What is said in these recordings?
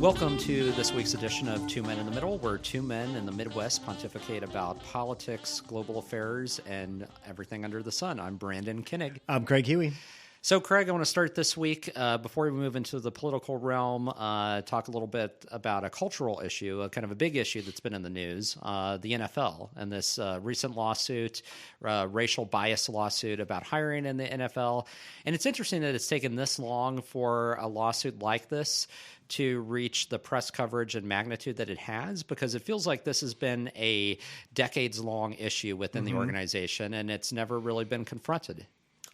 Welcome to this week's edition of Two Men in the Middle, where two men in the Midwest pontificate about politics, global affairs, and everything under the sun. I'm Brandon Kinnig. I'm Craig Huey. So, Craig, I want to start this week, before we move into the political realm, talk a little bit about a cultural issue, a kind of a big issue that's been in the news, the NFL, and this recent lawsuit, racial bias lawsuit about hiring in the NFL. And it's interesting that it's taken this long for a lawsuit like this to reach the press coverage and magnitude that it has, because it feels like this has been a decades-long issue within the organization, and it's never really been confronted.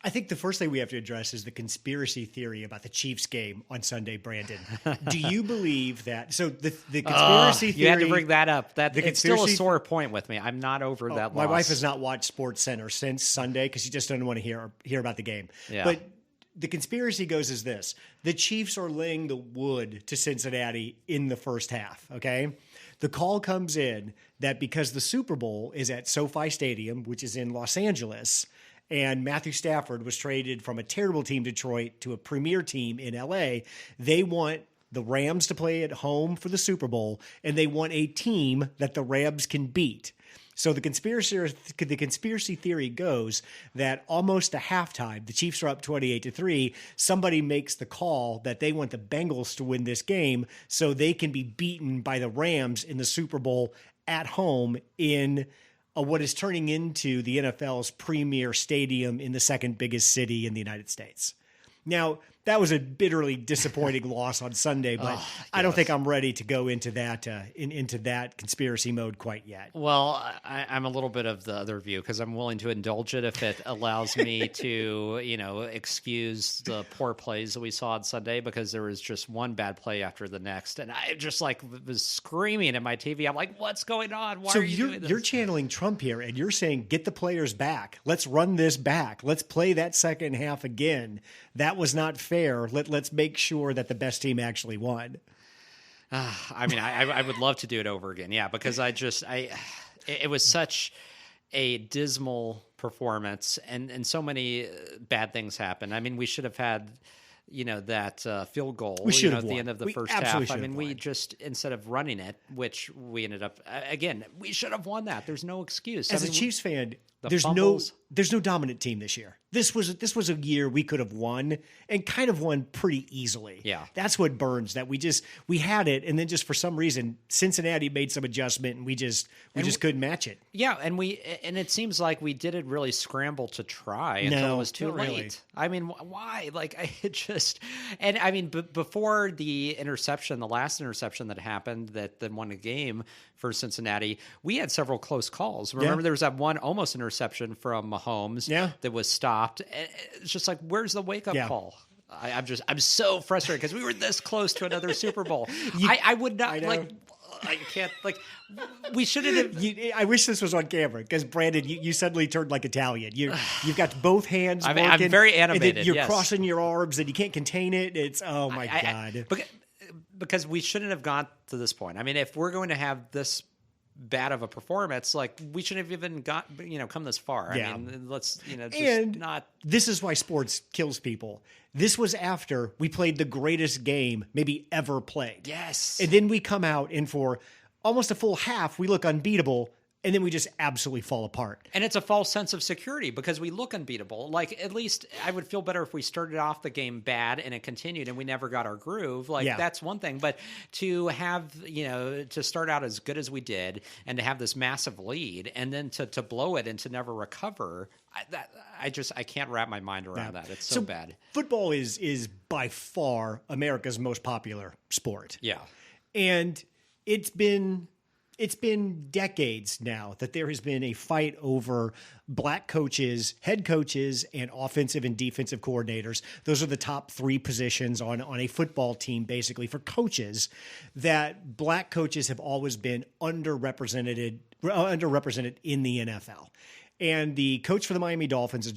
I think the first thing we have to address is the conspiracy theory about the Chiefs game on Sunday, Brandon. Do you believe that? So the conspiracy theory... You had to bring that up. It's still a sore point with me. I'm not over that loss. My wife has not watched Sports Center since Sunday because she just doesn't want to hear about the game. Yeah. But the conspiracy goes as this. The Chiefs are laying the wood to Cincinnati in the first half, okay? The call comes in that because the Super Bowl is at SoFi Stadium, which is in Los Angeles, and Matthew Stafford was traded from a terrible team, Detroit, to a premier team in LA, they want the Rams to play at home for the Super Bowl, and they want a team that the Rams can beat. So the conspiracy theory goes that almost to halftime, the Chiefs are up 28-3. Somebody makes the call that they want the Bengals to win this game so they can be beaten by the Rams in the Super Bowl at home in what is turning into the NFL's premier stadium in the second biggest city in the United States. Now, that was a bitterly disappointing loss on Sunday, but I don't think I'm ready to go into that into that conspiracy mode quite yet. Well, I'm a little bit of the other view because I'm willing to indulge it if it allows me to, excuse the poor plays that we saw on Sunday, because there was just one bad play after the next, and I just was screaming at my TV. I'm like, "What's going on? Why are you doing this?" You're channeling Trump here, and you're saying, "Get the players back. Let's run this back. Let's play that second half again. That was not fair. Let's make sure that the best team actually won." I would love to do it over again. Yeah, because it was such a dismal performance, and so many bad things happened. I mean, we should have had, that field goal at the end of the first half. I mean, we just, instead of running it, which we ended up, again, we should have won that. There's no excuse. As a Chiefs fan, there's fumbles. no dominant team this year. This was a year we could have won, and kind of won pretty easily. Yeah. That's what burns, that we had it, and then just for some reason Cincinnati made some adjustment, and we just couldn't match it. Yeah, and it seems like we didn't really scramble to try until it was too late. Really. I mean, why? Before the interception, the last interception that happened that then won the game for Cincinnati, we had several close calls. Remember, there was that one almost interception from Mahomes that was stopped. It's just like, where's the wake-up call? I'm so frustrated because we were this close to another Super Bowl. I would not, I can't, we shouldn't have. I wish this was on camera because, Brandon, you suddenly turned like Italian. You've got both hands working. I'm very animated, and then you're crossing your arms and you can't contain it. It's, oh my God. Because we shouldn't have gone to this point. I mean, if we're going to have this bad of a performance, we shouldn't have even come this far. Yeah. I mean, let's, not. This is why sports kills people. This was after we played the greatest game maybe ever played. Yes. And then we come out and for almost a full half, we look unbeatable. And then we just absolutely fall apart. And it's a false sense of security because we look unbeatable. At least I would feel better if we started off the game bad and it continued and we never got our groove. That's one thing. But to have, to start out as good as we did and to have this massive lead and then to blow it and to never recover, I can't wrap my mind around that. It's so bad. Football is by far America's most popular sport. Yeah. And it's been decades now that there has been a fight over black coaches, head coaches, and offensive and defensive coordinators. Those are the top three positions on a football team, basically, for coaches, that black coaches have always been underrepresented in the NFL. And the coach for the Miami Dolphins is a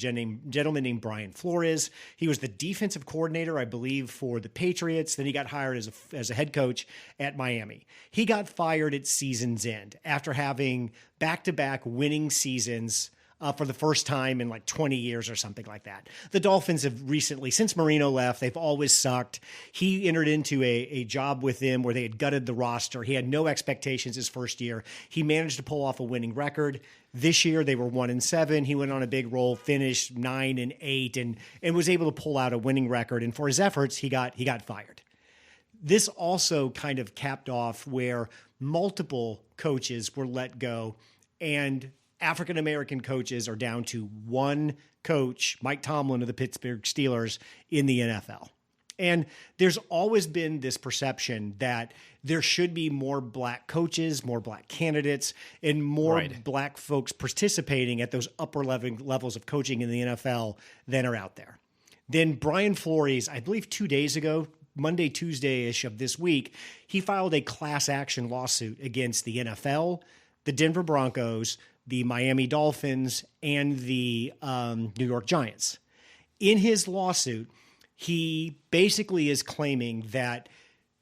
gentleman named Brian Flores. He was the defensive coordinator, I believe, for the Patriots. Then he got hired as a head coach at Miami. He got fired at season's end after having back-to-back winning seasons for the first time in like 20 years or something like that. The Dolphins have recently, since Marino left, they've always sucked. He entered into a job with them where they had gutted the roster. He had no expectations his first year. He managed to pull off a winning record. This year they were 1-7. He went on a big roll, finished 9-8, and was able to pull out a winning record. And for his efforts, he got fired. This also kind of capped off where multiple coaches were let go, and African-American coaches are down to one coach, Mike Tomlin of the Pittsburgh Steelers, in the NFL. And there's always been this perception that there should be more black coaches, more black candidates, and more black folks participating at those upper levels of coaching in the NFL than are out there. Then Brian Flores, I believe 2 days ago, Monday, Tuesday-ish of this week, he filed a class action lawsuit against the NFL, the Denver Broncos, the Miami Dolphins, and the New York Giants. In his lawsuit, he basically is claiming that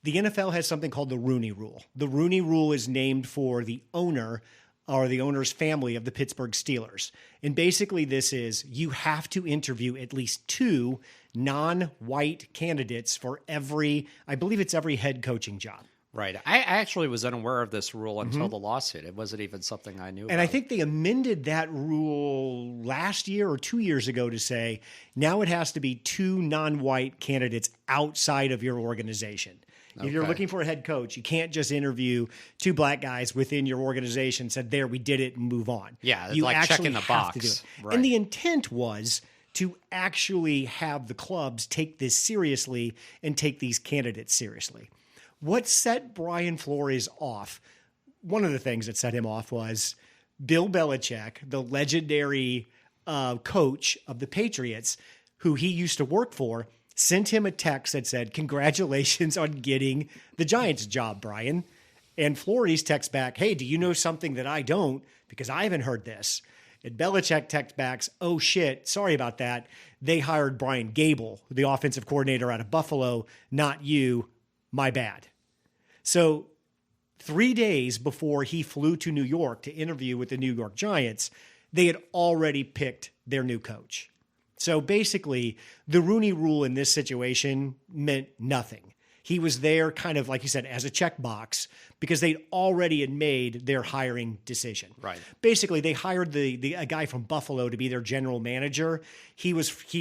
the NFL has something called the Rooney Rule. The Rooney Rule is named for the owner or the owner's family of the Pittsburgh Steelers. And basically this is you have to interview at least 2 non-white candidates for every head coaching job. Right. I actually was unaware of this rule until the lawsuit. It wasn't even something I knew about. And I think they amended that rule last year or 2 years ago to say now it has to be 2 non-white candidates outside of your organization. If you're looking for a head coach, you can't just interview 2 black guys within your organization, said, there, we did it, and move on. Yeah, you like checking the box. To do it. Right. And the intent was to actually have the clubs take this seriously and take these candidates seriously. What set Brian Flores off, one of the things that set him off was Bill Belichick, the legendary coach of the Patriots, who he used to work for, sent him a text that said, congratulations on getting the Giants job, Brian. And Flores texts back, hey, do you know something that I don't? Because I haven't heard this. And Belichick texts back, oh shit, sorry about that. They hired Brian Gable, the offensive coordinator out of Buffalo, not you. My bad. So 3 days before he flew to New York to interview with the New York Giants, they had already picked their new coach. So basically, the Rooney Rule in this situation meant nothing. He was there kind of, like you said, as a checkbox because they'd already had made their hiring decision. Right. Basically, they hired a guy from Buffalo to be their general manager. He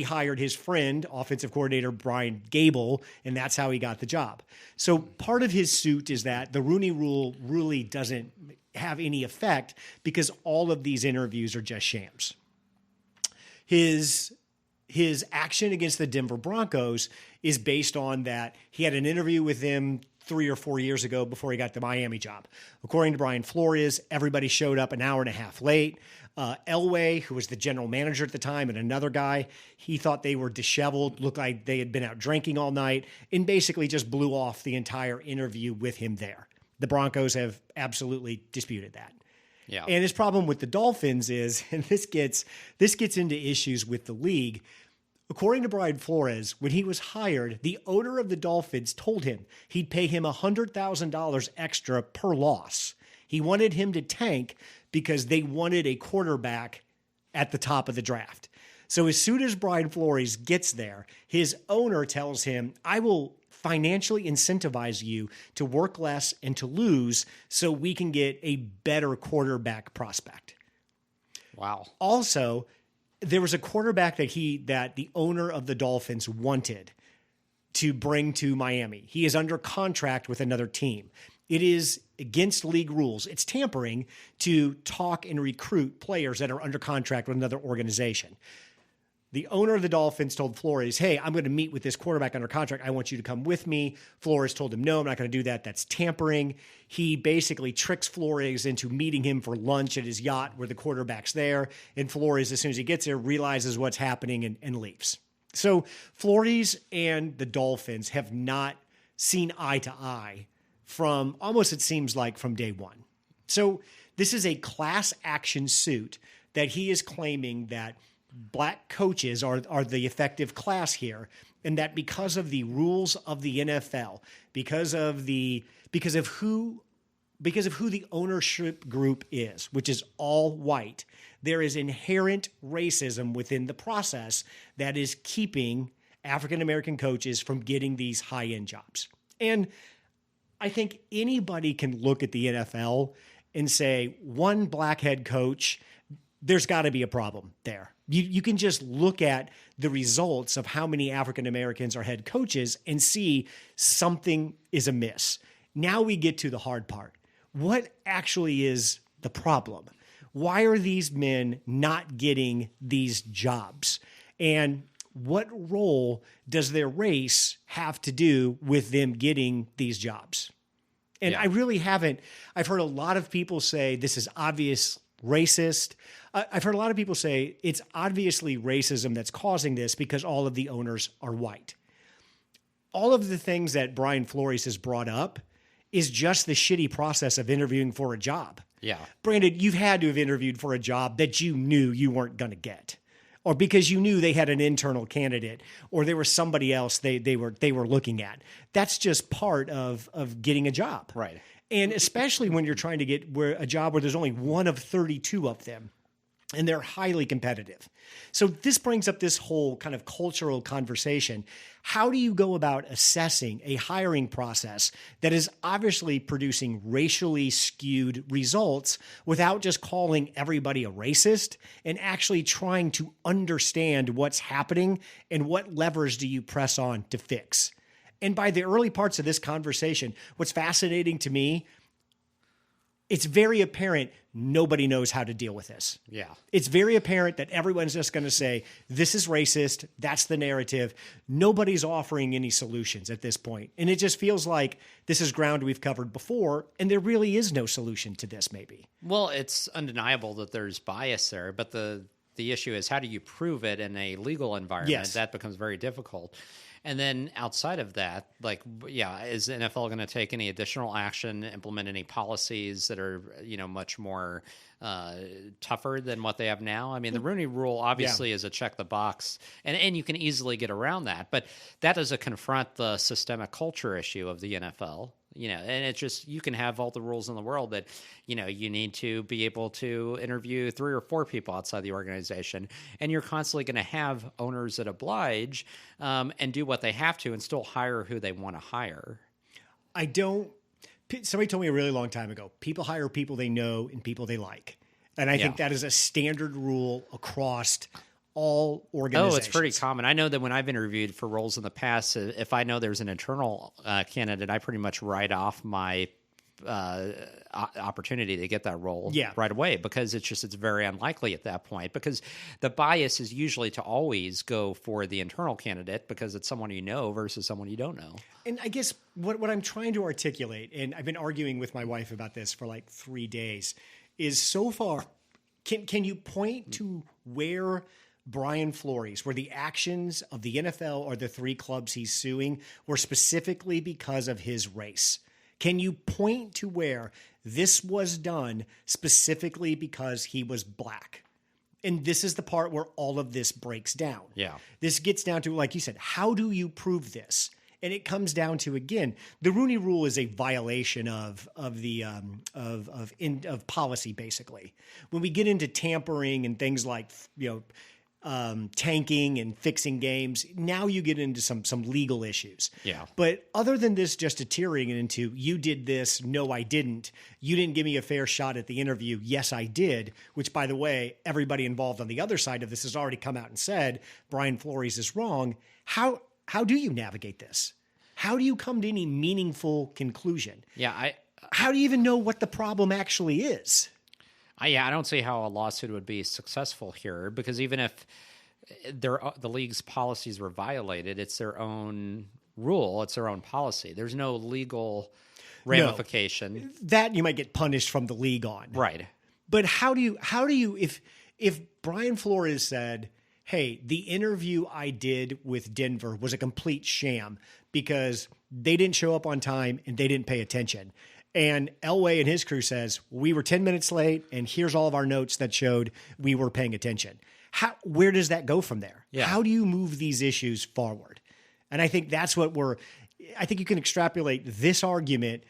hired his friend, offensive coordinator Brian Gable, and that's how he got the job. So part of his suit is that the Rooney Rule really doesn't have any effect because all of these interviews are just shams. His action against the Denver Broncos is based on that he had an interview with them 3 or 4 years ago before he got the Miami job. According to Brian Flores, everybody showed up an hour and a half late. Elway, who was the general manager at the time, and another guy, he thought they were disheveled, looked like they had been out drinking all night, and basically just blew off the entire interview with him there. The Broncos have absolutely disputed that. Yeah. And his problem with the Dolphins is, and this gets into issues with the league. According to Brian Flores, when he was hired, the owner of the Dolphins told him he'd pay him $100,000 extra per loss. He wanted him to tank because they wanted a quarterback at the top of the draft. So as soon as Brian Flores gets there, his owner tells him, I will financially incentivize you to work less and to lose so we can get a better quarterback prospect. Wow. Also, there was a quarterback that the owner of the Dolphins wanted to bring to Miami. He is under contract with another team. It is against league rules. It's tampering to talk and recruit players that are under contract with another organization. The owner of the Dolphins told Flores, hey, I'm going to meet with this quarterback under contract. I want you to come with me. Flores told him, no, I'm not going to do that. That's tampering. He basically tricks Flores into meeting him for lunch at his yacht where the quarterback's there. And Flores, as soon as he gets there, realizes what's happening and leaves. So Flores and the Dolphins have not seen eye to eye from almost, it seems like, from day one. So this is a class action suit that he is claiming that black coaches are the effective class here, and that because of the rules of the NFL, because of who because of who the ownership group is, which is all white, there is inherent racism within the process that is keeping African American coaches from getting these high-end jobs. And I think anybody can look at the NFL and say, one black head coach, there's got to be a problem there. You can just look at the results of how many African Americans are head coaches and see something is amiss. Now we get to the hard part. What actually is the problem? Why are these men not getting these jobs? And what role does their race have to do with them getting these jobs? And I really haven't. I've heard a lot of people say this is obvious racist. I've heard a lot of people say it's obviously racism that's causing this because all of the owners are white. All of the things that Brian Flores has brought up is just the shitty process of interviewing for a job. Yeah. Brandon, you've had to have interviewed for a job that you knew you weren't going to get, or because you knew they had an internal candidate, or there was somebody else they were looking at. That's just part of getting a job. Right. And especially when you're trying to get a job where there's only one of 32 of them, and they're highly competitive. So this brings up this whole kind of cultural conversation. How do you go about assessing a hiring process that is obviously producing racially skewed results without just calling everybody a racist and actually trying to understand what's happening and what levers do you press on to fix? And by the early parts of this conversation, what's fascinating to me, it's very apparent nobody knows how to deal with this. Yeah. It's very apparent that everyone's just going to say, this is racist. That's the narrative. Nobody's offering any solutions at this point. And it just feels like this is ground we've covered before, and there really is no solution to this, maybe. Well, it's undeniable that there's bias there, but the issue is, how do you prove it in a legal environment? Yes. That becomes very difficult. And then outside of that, like, yeah, is the NFL going to take any additional action, implement any policies that are, much more tougher than what they have now? I mean, the Rooney Rule obviously is a check the box, and you can easily get around that. But that doesn't confront the systemic culture issue of the NFL. And it's just, you can have all the rules in the world that, you need to be able to interview 3 or 4 people outside the organization. And you're constantly going to have owners that oblige and do what they have to and still hire who they want to hire. Somebody told me a really long time ago, people hire people they know and people they like. And I think that is a standard rule across all organizations. Oh, it's pretty common. I know that when I've interviewed for roles in the past, if I know there's an internal candidate, I pretty much write off my opportunity to get that role right away, because it's very unlikely at that point, because the bias is usually to always go for the internal candidate because it's someone you know versus someone you don't know. And I guess what I'm trying to articulate, and I've been arguing with my wife about this for like 3 days, is so far, can you point to where Brian Flores, where the actions of the NFL or the 3 clubs he's suing were specifically because of his race? Can you point to where this was done specifically because he was black? And this is the part where all of this breaks down. Yeah. This gets down to, like you said, how do you prove this? And it comes down to, again, the Rooney Rule is a violation of policy, basically. When we get into tampering and things like, tanking and fixing games, now you get into some legal issues. Yeah. But other than this just deteriorating into, you did this, no, I didn't. You didn't give me a fair shot at the interview. Yes, I did. Which, by the way, everybody involved on the other side of this has already come out and said Brian Flores is wrong. How do you navigate this? How do you come to any meaningful conclusion? Yeah. How do you even know what the problem actually is? I don't see how a lawsuit would be successful here, because even if the league's policies were violated, it's their own rule, it's their own policy. There's no legal ramification. No, that you might get punished from the league on. Right. But how do you if Brian Flores said, hey, the interview I did with Denver was a complete sham because they didn't show up on time and they didn't pay attention, and Elway and his crew says, we were 10 minutes late, and here's all of our notes that showed we were paying attention. Where does that go from there? Yeah. How do you move these issues forward? And I think that's what I think you can extrapolate this argument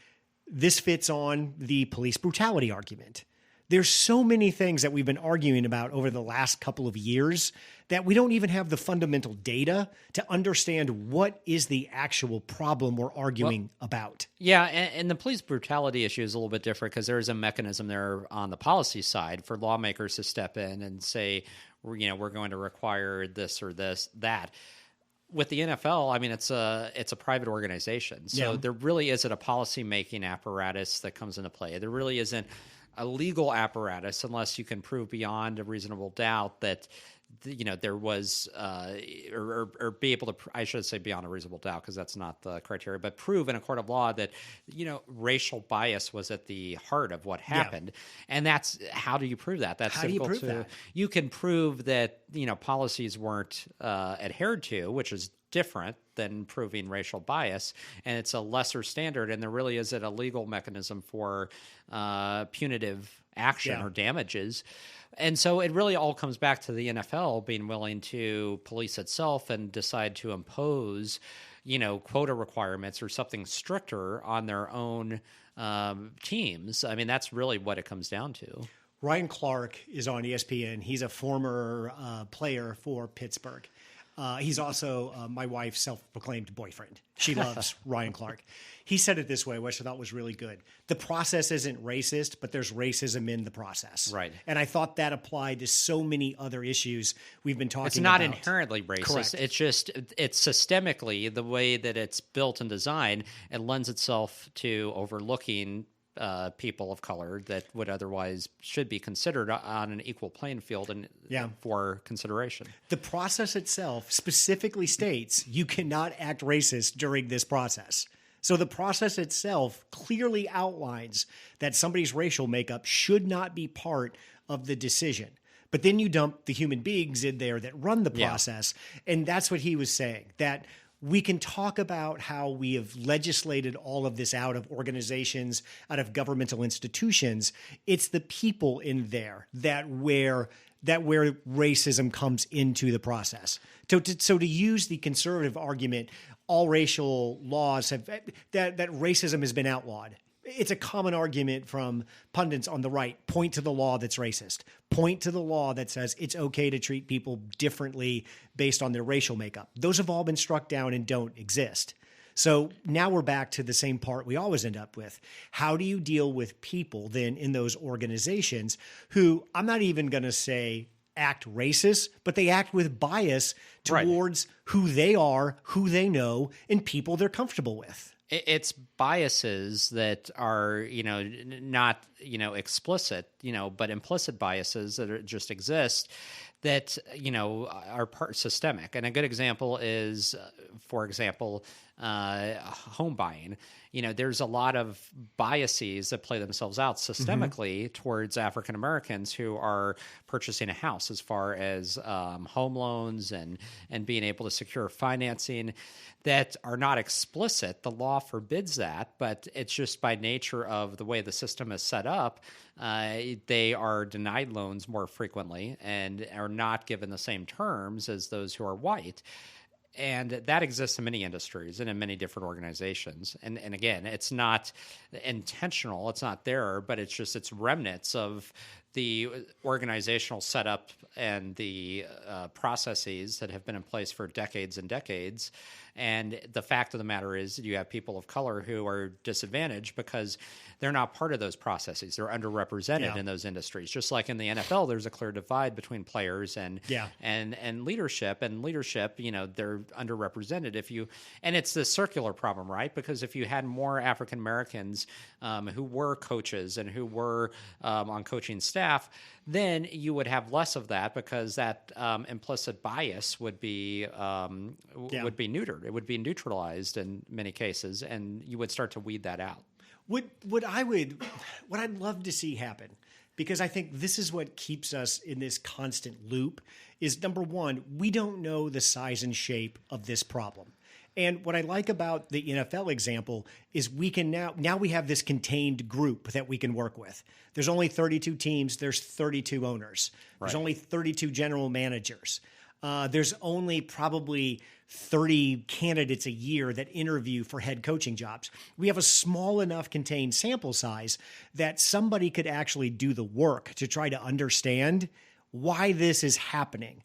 this fits on the police brutality argument. There's so many things that we've been arguing about over the last couple of years that we don't even have the fundamental data to understand what is the actual problem we're arguing about. Yeah, and the police brutality issue is a little bit different because there is a mechanism there on the policy side for lawmakers to step in and say, we're going to require this or that. With the NFL, I mean, it's a private organization, so there really isn't a policy-making apparatus that comes into play. There really isn't a legal apparatus unless you can prove beyond a reasonable doubt that there was or be able to, I should say beyond a reasonable doubt because that's not the criteria, but prove in a court of law that racial bias was at the heart of what happened. And that's, how do you prove that? That's how difficult do you prove that? You can prove that policies weren't adhered to, which is different than proving racial bias, and it's a lesser standard, and there really isn't a legal mechanism for punitive action or damages. And so it really all comes back to the NFL being willing to police itself and decide to impose, quota requirements or something stricter on their own teams. I mean, that's really what it comes down to. Ryan Clark is on ESPN. He's a former player for Pittsburgh. He's also my wife's self-proclaimed boyfriend. She loves Ryan Clark. He said it this way, which I thought was really good. The process isn't racist, but there's racism in the process. Right. And I thought that applied to so many other issues we've been talking about. It's not inherently racist. Correct. It's just, it's systemically, the way that it's built and designed, it lends itself to overlooking people of color that would otherwise should be considered on an equal playing field and for consideration. The process itself specifically states you cannot act racist during this process. So the process itself clearly outlines that somebody's racial makeup should not be part of the decision. But then you dump the human beings in there that run the process. And that's what he was saying, that we can talk about how we have legislated all of this out of organizations, out of governmental institutions. It's the people in there that where racism comes into the process. So to use the conservative argument, all racial laws have that racism has been outlawed. It's a common argument from pundits on the right. Point to the law that's racist. Point to the law that says it's okay to treat people differently based on their racial makeup. Those have all been struck down and don't exist. So now we're back to the same part we always end up with. How do you deal with people then in those organizations who, I'm not even going to say act racist, but they act with bias towards who they are, who they know, and people they're comfortable with? It's biases that are, not, explicit, but implicit biases that just exist that, are systemic. And a good example is, for example, home buying. There's a lot of biases that play themselves out systemically towards African Americans who are purchasing a house, as far as home loans and being able to secure financing that are not explicit. The law forbids that, but it's just by nature of the way the system is set up. They are denied loans more frequently and are not given the same terms as those who are white. And that exists in many industries and in many different organizations. And again, it's not intentional, it's not there, but it's remnants of the organizational setup and the processes that have been in place for decades and decades. And the fact of the matter is you have people of color who are disadvantaged because they're not part of those processes. They're underrepresented in those industries. Just like in the NFL, there's a clear divide between players and leadership. And leadership, they're underrepresented. And it's this circular problem, right? Because if you had more African Americans who were coaches and who were on coaching staff, then you would have less of that because that implicit bias would be neutered. It would be neutralized in many cases, and you would start to weed that out. What I'd love to see happen, because I think this is what keeps us in this constant loop, is number one, we don't know the size and shape of this problem. And what I like about the NFL example is we can now we have this contained group that we can work with. There's only 32 teams. There's 32 owners. There's only 32 general managers. There's only probably 30 candidates a year that interview for head coaching jobs. We have a small enough contained sample size that somebody could actually do the work to try to understand why this is happening.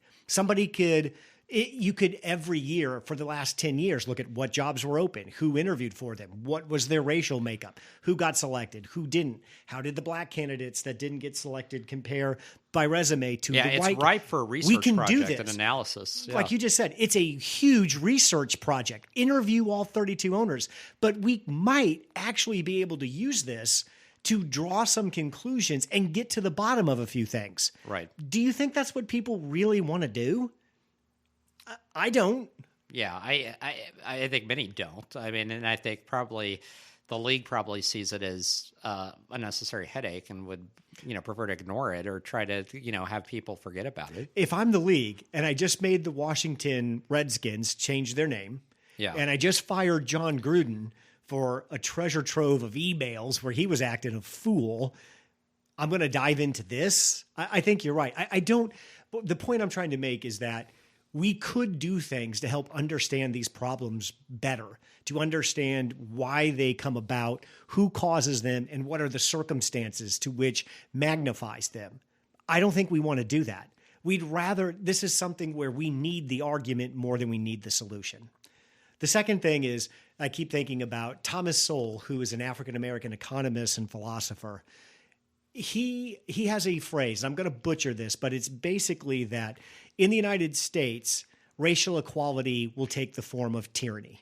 You could every year for the last 10 years look at what jobs were open, who interviewed for them, what was their racial makeup, who got selected, who didn't, how did the black candidates that didn't get selected compare by resume to the white. It's ripe for a research project and analysis. Yeah. Like you just said, it's a huge research project. Interview all 32 owners, but we might actually be able to use this to draw some conclusions and get to the bottom of a few things. Right. Do you think that's what people really want to do? I don't. Yeah, I think many don't. I mean, and I think probably the league probably sees it as a necessary headache and would, prefer to ignore it or try to, have people forget about it. If I'm the league and I just made the Washington Redskins change their name, and I just fired John Gruden for a treasure trove of emails where he was acting a fool, I'm going to dive into this. I think you're right. I don't. The point I'm trying to make is that we could do things to help understand these problems better, to understand why they come about, who causes them, and what are the circumstances to which magnifies them. I don't think we want to do that. We'd rather, this is something where we need the argument more than we need the solution. The second thing is, I keep thinking about Thomas Sowell, who is an African-American economist and philosopher. He has a phrase, I'm going to butcher this, but it's basically that in the United States, racial equality will take the form of tyranny.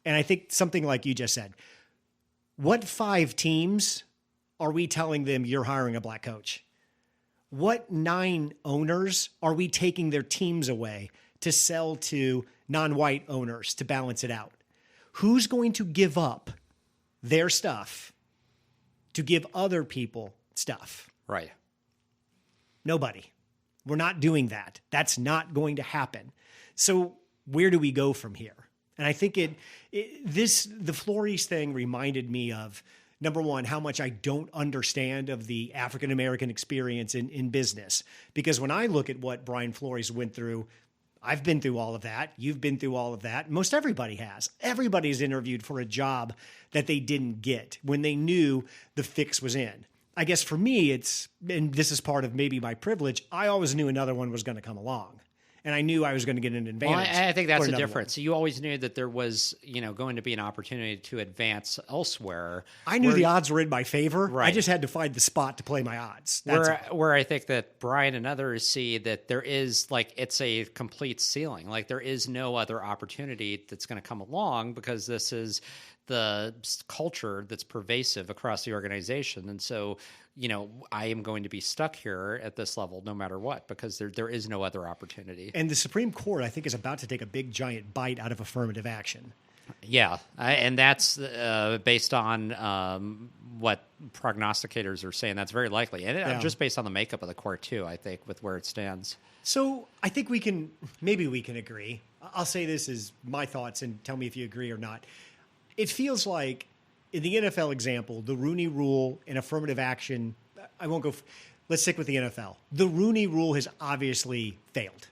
And I think something like you just said, what 5 teams are we telling them you're hiring a black coach? What 9 owners are we taking their teams away to sell to non-white owners to balance it out? Who's going to give up their stuff to give other people stuff? Right. Nobody. We're not doing that. That's not going to happen. So where do we go from here? And I think the Flores thing reminded me of, number one, how much I don't understand of the African-American experience in business. Because when I look at what Brian Flores went through, I've been through all of that. You've been through all of that. Most everybody has. Everybody's interviewed for a job that they didn't get when they knew the fix was in. I guess for me, and this is part of maybe my privilege, I always knew another one was going to come along. And I knew I was going to get an advantage. Well, I think that's the difference. You always knew that there was, going to be an opportunity to advance elsewhere. I knew the odds were in my favor. Right. I just had to find the spot to play my odds. Where I think that Brian and others see that there is, it's a complete ceiling. There is no other opportunity that's going to come along because this is the culture that's pervasive across the organization. And so, I am going to be stuck here at this level no matter what, because there is no other opportunity. And the Supreme Court, I think, is about to take a big, giant bite out of affirmative action. Yeah, and that's based on what prognosticators are saying. That's very likely. And just based on the makeup of the court, too, I think, with where it stands. So I think maybe we can agree. I'll say this is my thoughts and tell me if you agree or not. It feels like in the NFL example, the Rooney Rule and affirmative action, let's stick with the NFL. The Rooney Rule has obviously failed.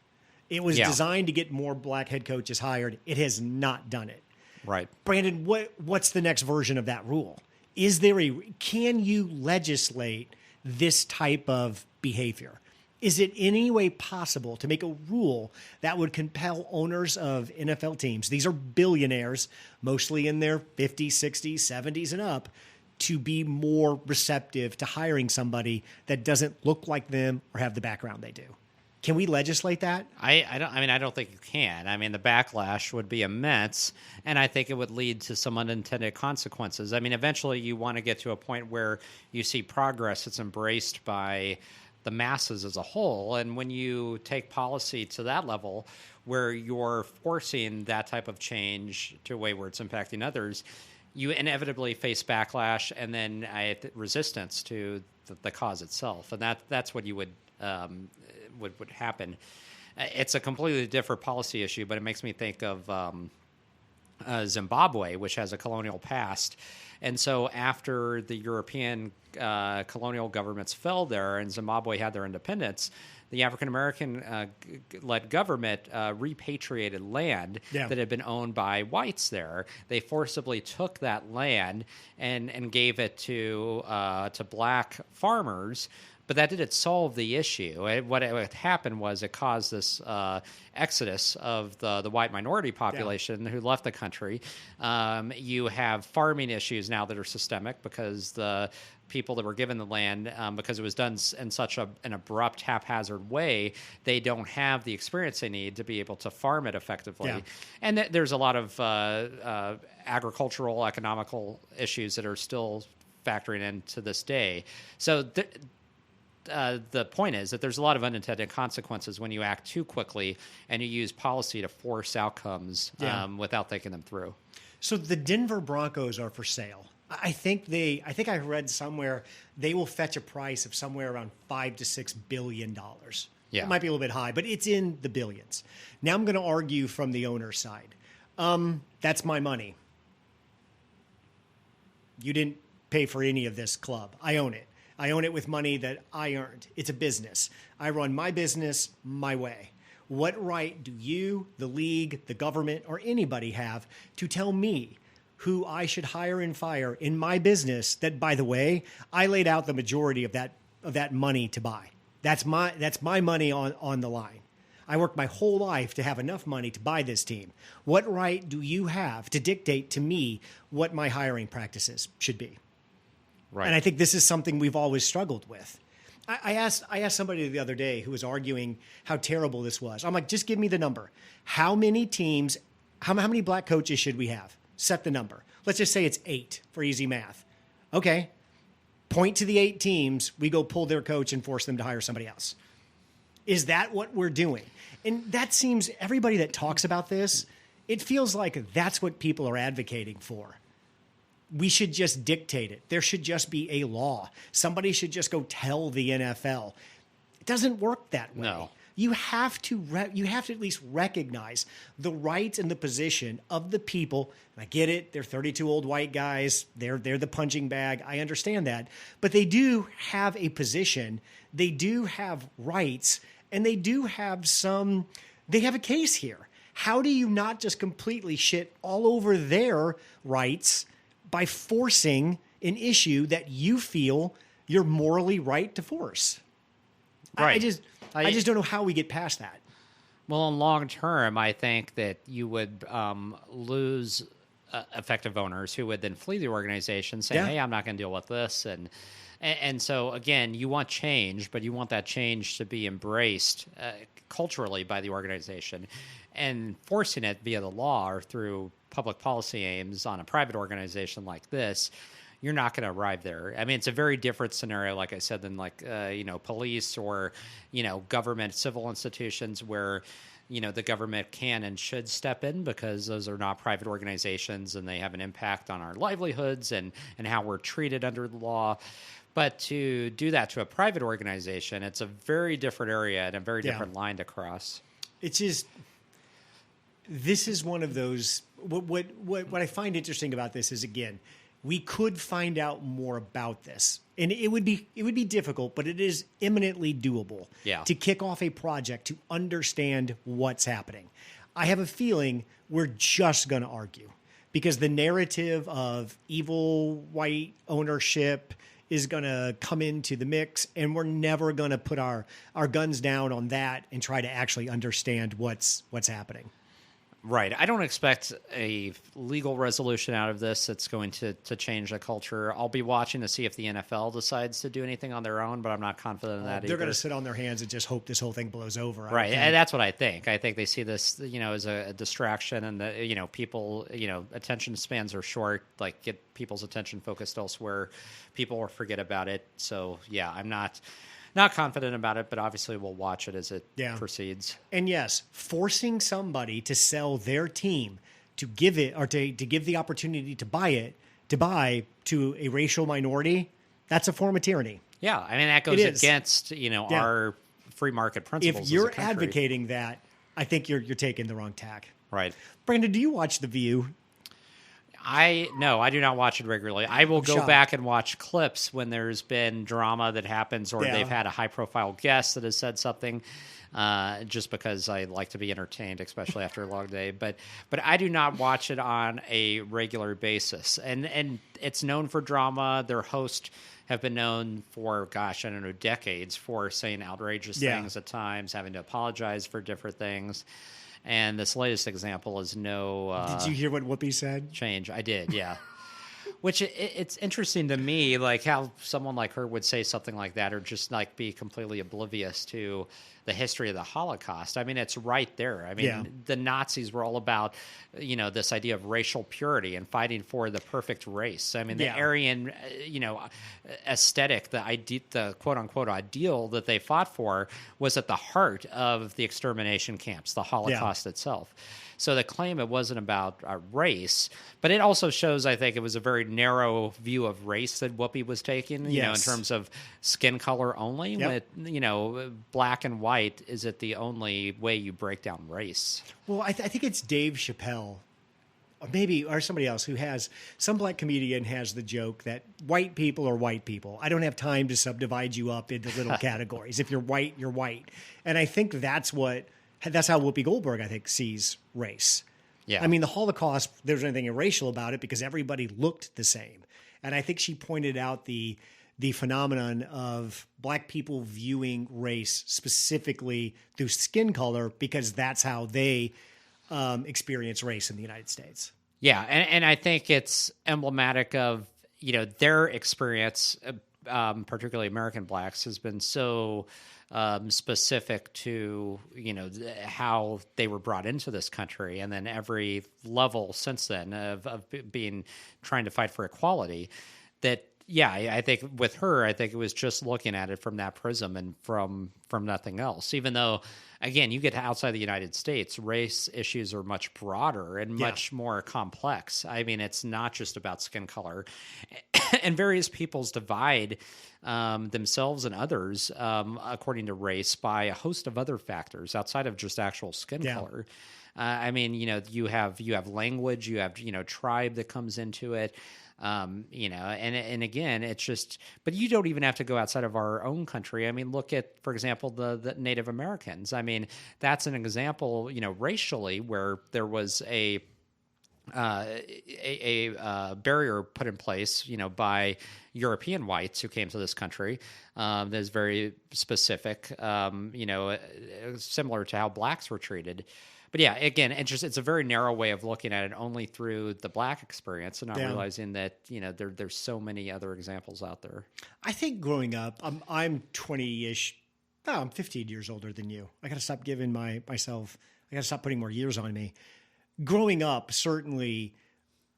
It was designed to get more black head coaches hired. It has not done it. Right. Brandon, what's the next version of that rule? Can you legislate this type of behavior? Is it in any way possible to make a rule that would compel owners of NFL teams, these are billionaires, mostly in their 50s, 60s, 70s and up, to be more receptive to hiring somebody that doesn't look like them or have the background they do? Can we legislate that? I don't think you can. I mean, the backlash would be immense, and I think it would lead to some unintended consequences. I mean, eventually you want to get to a point where you see progress that's embraced by the masses as a whole. And when you take policy to that level where you're forcing that type of change to a way where it's impacting others, you inevitably face backlash and then resistance to the cause itself. And that's what you would happen. It's a completely different policy issue, but it makes me think of Zimbabwe, which has a colonial past. And so after the European colonial governments fell there and Zimbabwe had their independence, the African American led government repatriated land that had been owned by whites there. They forcibly took that land and gave it to black farmers. But that didn't solve the issue. What happened was it caused this exodus of the white minority population who left the country. You have farming issues now that are systemic because the people that were given the land, because it was done in such an abrupt, haphazard way, they don't have the experience they need to be able to farm it effectively. Yeah. And there's a lot of agricultural, economical issues that are still factoring in to this day. So the point is that there's a lot of unintended consequences when you act too quickly and you use policy to force outcomes without thinking them through. So the Denver Broncos are for sale. I think I read somewhere they will fetch a price of somewhere around $5 to $6 billion. Yeah. It might be a little bit high, but it's in the billions. Now I'm going to argue from the owner's side. That's my money. You didn't pay for any of this club. I own it. I own it with money that I earned. It's a business. I run my business my way. What right do you, the league, the government, or anybody have to tell me who I should hire and fire in my business that, by the way, I laid out the majority of that money to buy? That's my money on the line. I worked my whole life to have enough money to buy this team. What right do you have to dictate to me what my hiring practices should be? Right. And I think this is something we've always struggled with. I asked somebody the other day who was arguing how terrible this was. I'm like, just give me the number. How many teams, how many black coaches should we have? Set the number. Let's just say it's 8 for easy math. Okay. Point to the 8 teams. We go pull their coach and force them to hire somebody else. Is that what we're doing? And that seems, everybody that talks about this, it feels like that's what people are advocating for. We should just dictate it. There should just be a law. Somebody should just go tell the NFL. It doesn't work that way. No. You have to at least recognize the rights and the position of the people. And I get it. They're 32 old white guys. They're the punching bag. I understand that. But they do have a position. They do have rights. And they do have they have a case here. How do you not just completely shit all over their rights by forcing an issue that you feel you're morally right to force? Right. I just don't know how we get past that. Well, in long term, I think that you would lose effective owners who would then flee the organization saying, hey, I'm not going to deal with this. And so, again, you want change, but you want that change to be embraced culturally by the organization. And forcing it via the law or through public policy aims on a private organization like this, you're not going to arrive there. I mean, it's a very different scenario, like I said, than police or, government, civil institutions where, the government can and should step in because those are not private organizations and they have an impact on our livelihoods and how we're treated under the law. But to do that to a private organization, it's a very different area and a very different line to cross. It's just, this is one of those, what I find interesting about this is, again, we could find out more about this. And it would be difficult, but it is imminently doable to kick off a project to understand what's happening. I have a feeling we're just going to argue because the narrative of evil white ownership is going to come into the mix, and we're never going to put our guns down on that and try to actually understand what's happening. Right. I don't expect a legal resolution out of this that's going to change the culture. I'll be watching to see if the NFL decides to do anything on their own, but I'm not confident in that either. They're going to sit on their hands and just hope this whole thing blows over. Right. And that's what I think. I think they see this, as a distraction and, people, attention spans are short, like get people's attention focused elsewhere. People will forget about it. So, yeah, I'm not confident about it, but obviously we'll watch it as it proceeds. And yes, forcing somebody to sell their team to give it or to give the opportunity to buy to a racial minority, that's a form of tyranny. Yeah, I mean that goes against our free market principles. If you're advocating that, I think you're taking the wrong tack. Right. Brandon, do you watch The View? No, I do not watch it regularly. I will go shocked. back and watch clips when there's been drama that happens or Yeah. they've had a high profile guest that has said something. Just because I like to be entertained, especially after a long day. But I do not watch it on a regular basis. And it's known for drama. Their hosts have been known for, gosh, I don't know, decades for saying outrageous Yeah. things at times, having to apologize for different things. And this latest example is no Did you hear what Whoopi said? change. I did, yeah. Which it's interesting to me, like how someone like her would say something like that, or just like be completely oblivious to the history of the Holocaust. I mean, it's right there. I mean, Yeah. the Nazis were all about, this idea of racial purity and fighting for the perfect race. I mean, the Yeah. Aryan, aesthetic, the quote unquote ideal that they fought for was at the heart of the extermination camps, the Holocaust itself. So the claim it wasn't about race, but it also shows, I think, it was a very narrow view of race that Whoopi was taking, in Yes. terms of skin color only. Yep. With, black and white, is it the only way you break down race? Well, I think it's Dave Chappelle, or somebody else who has, some black comedian has the joke that white people are white people. I don't have time to subdivide you up into little categories. If you're white, you're white. And I think that's how Whoopi Goldberg, I think, sees race. Yeah. I mean, the Holocaust, there was anything irracial about it because everybody looked the same. And I think she pointed out the phenomenon of black people viewing race specifically through skin color because that's how they experience race in the United States. Yeah, and I think it's emblematic of their experience, particularly American blacks, has been so specific to how they were brought into this country, and then every level since then of being trying to fight for equality. That I think with her, I think it was just looking at it from that prism and from nothing else. Even though, again, you get outside the United States, race issues are much broader and much more complex. I mean, it's not just about skin color, and various peoples divide themselves and others according to race by a host of other factors outside of just actual skin color. I mean, you have language, you have tribe that comes into it. And again, it's just, but you don't even have to go outside of our own country. I mean, look at, for example, the Native Americans. I mean, that's an example, racially, where there was a barrier put in place, by European whites who came to this country. That is very specific, similar to how blacks were treated. But yeah, again, it's a very narrow way of looking at it, only through the black experience, and not realizing that there's so many other examples out there. I think growing up, I'm 20-ish. No, I'm 15 years older than you. I got to stop giving myself. I got to stop putting more years on me. Growing up, certainly,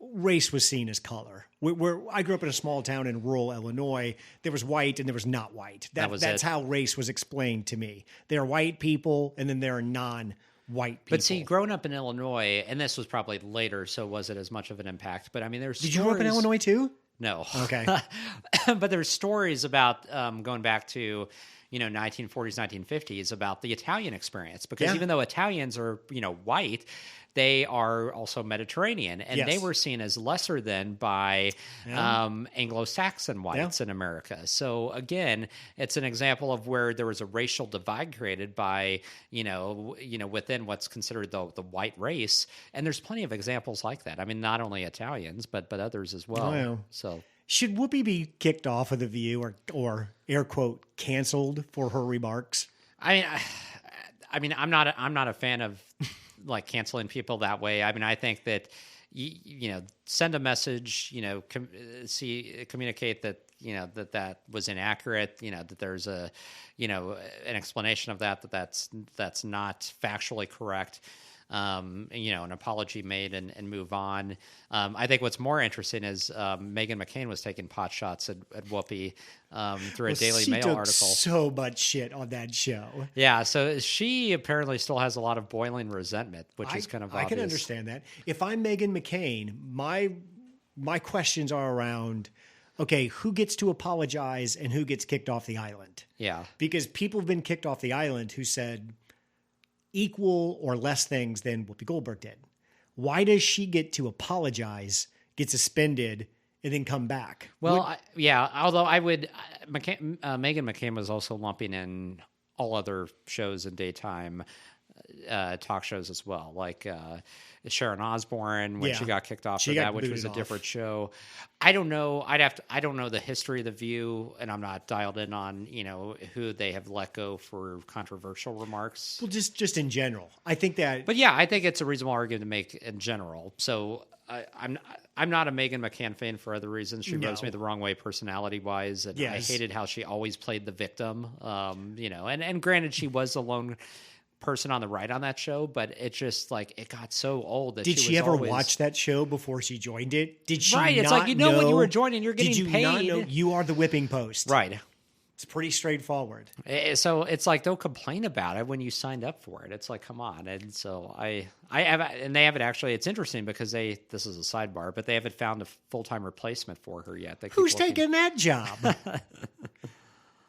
race was seen as color. Where I grew up in a small town in rural Illinois, there was white and there was not white. That's how race was explained to me. There are white people, and then there are non-white people. But see, growing up in Illinois, and this was probably later, so wasn't as much of an impact. But I mean, there's Did you grow up in Illinois too? No. Okay. But there's stories about going back to 1940s, 1950s about the Italian experience, because even though Italians are white, they are also Mediterranean, and they were seen as lesser than by Anglo-Saxon whites in America. So again, it's an example of where there was a racial divide created by within what's considered the white race, and there's plenty of examples like that. I mean, not only Italians, but others as well. Wow. So. Should Whoopi be kicked off of The View or air quote canceled for her remarks? I mean, I'm not a fan of like canceling people that way. I mean, I think that send a message, communicate that that was inaccurate. That there's an explanation of that's not factually correct. An apology made and move on. I think what's more interesting is Meghan McCain was taking pot shots at Whoopi through a Daily Mail took article. So much shit on that show. Yeah, so she apparently still has a lot of boiling resentment, which is kind of obvious. I can understand that. If I'm Meghan McCain, my questions are around, okay, who gets to apologize and who gets kicked off the island? Yeah. Because people have been kicked off the island who said equal or less things than Whoopi Goldberg did. Why does she get to apologize get suspended, and then come back. Well, although I would, Meghan McCain was also lumping in all other shows and daytime talk shows as well, like Sharon Osbourne when she got kicked off of that, which was a different show. I don't know. I don't know the history of The View, and I'm not dialed in on who they have let go for controversial remarks. Well, just in general, I think that. But yeah, I think it's a reasonable argument to make in general. So I'm not a Meghan McCain fan for other reasons. She rubs me the wrong way personality wise, and I hated how she always played the victim. And granted, she was the lone person on the right on that show, but it just it got so old that did she ever watch that show before she joined it? Did she? Right, it's not know, when you were joining, you're getting paid. Did you not know you are the whipping post? Right. It's pretty straightforward. So it's like, don't complain about it when you signed up for it. It's like, come on. And so I have, and they haven't actually. It's interesting because this is a sidebar, but they haven't found a full-time replacement for her yet. Who's taking that job?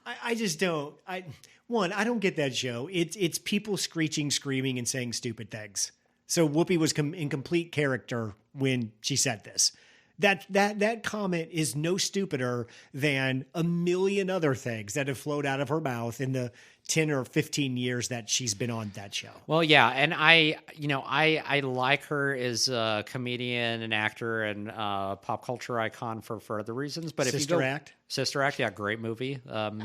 I just don't. I don't get that show. It's people screeching, screaming, and saying stupid things. So Whoopi was in complete character when she said this. That comment is no stupider than a million other things that have flowed out of her mouth in the 10 or 15 years that she's been on that show. Well, yeah, and I like her as a comedian and actor and pop culture icon for other reasons. But Sister Act, yeah, great movie.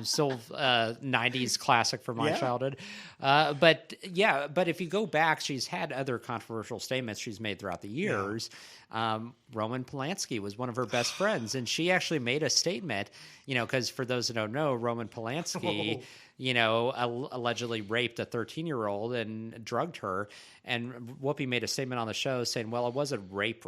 Still 90s classic for my childhood. But if you go back, she's had other controversial statements she's made throughout the years. Roman Polanski was one of her best friends, and she actually made a statement, because for those who don't know, Roman Polanski, allegedly raped a 13-year-old and drugged her. And Whoopi made a statement on the show saying, well, it wasn't rape.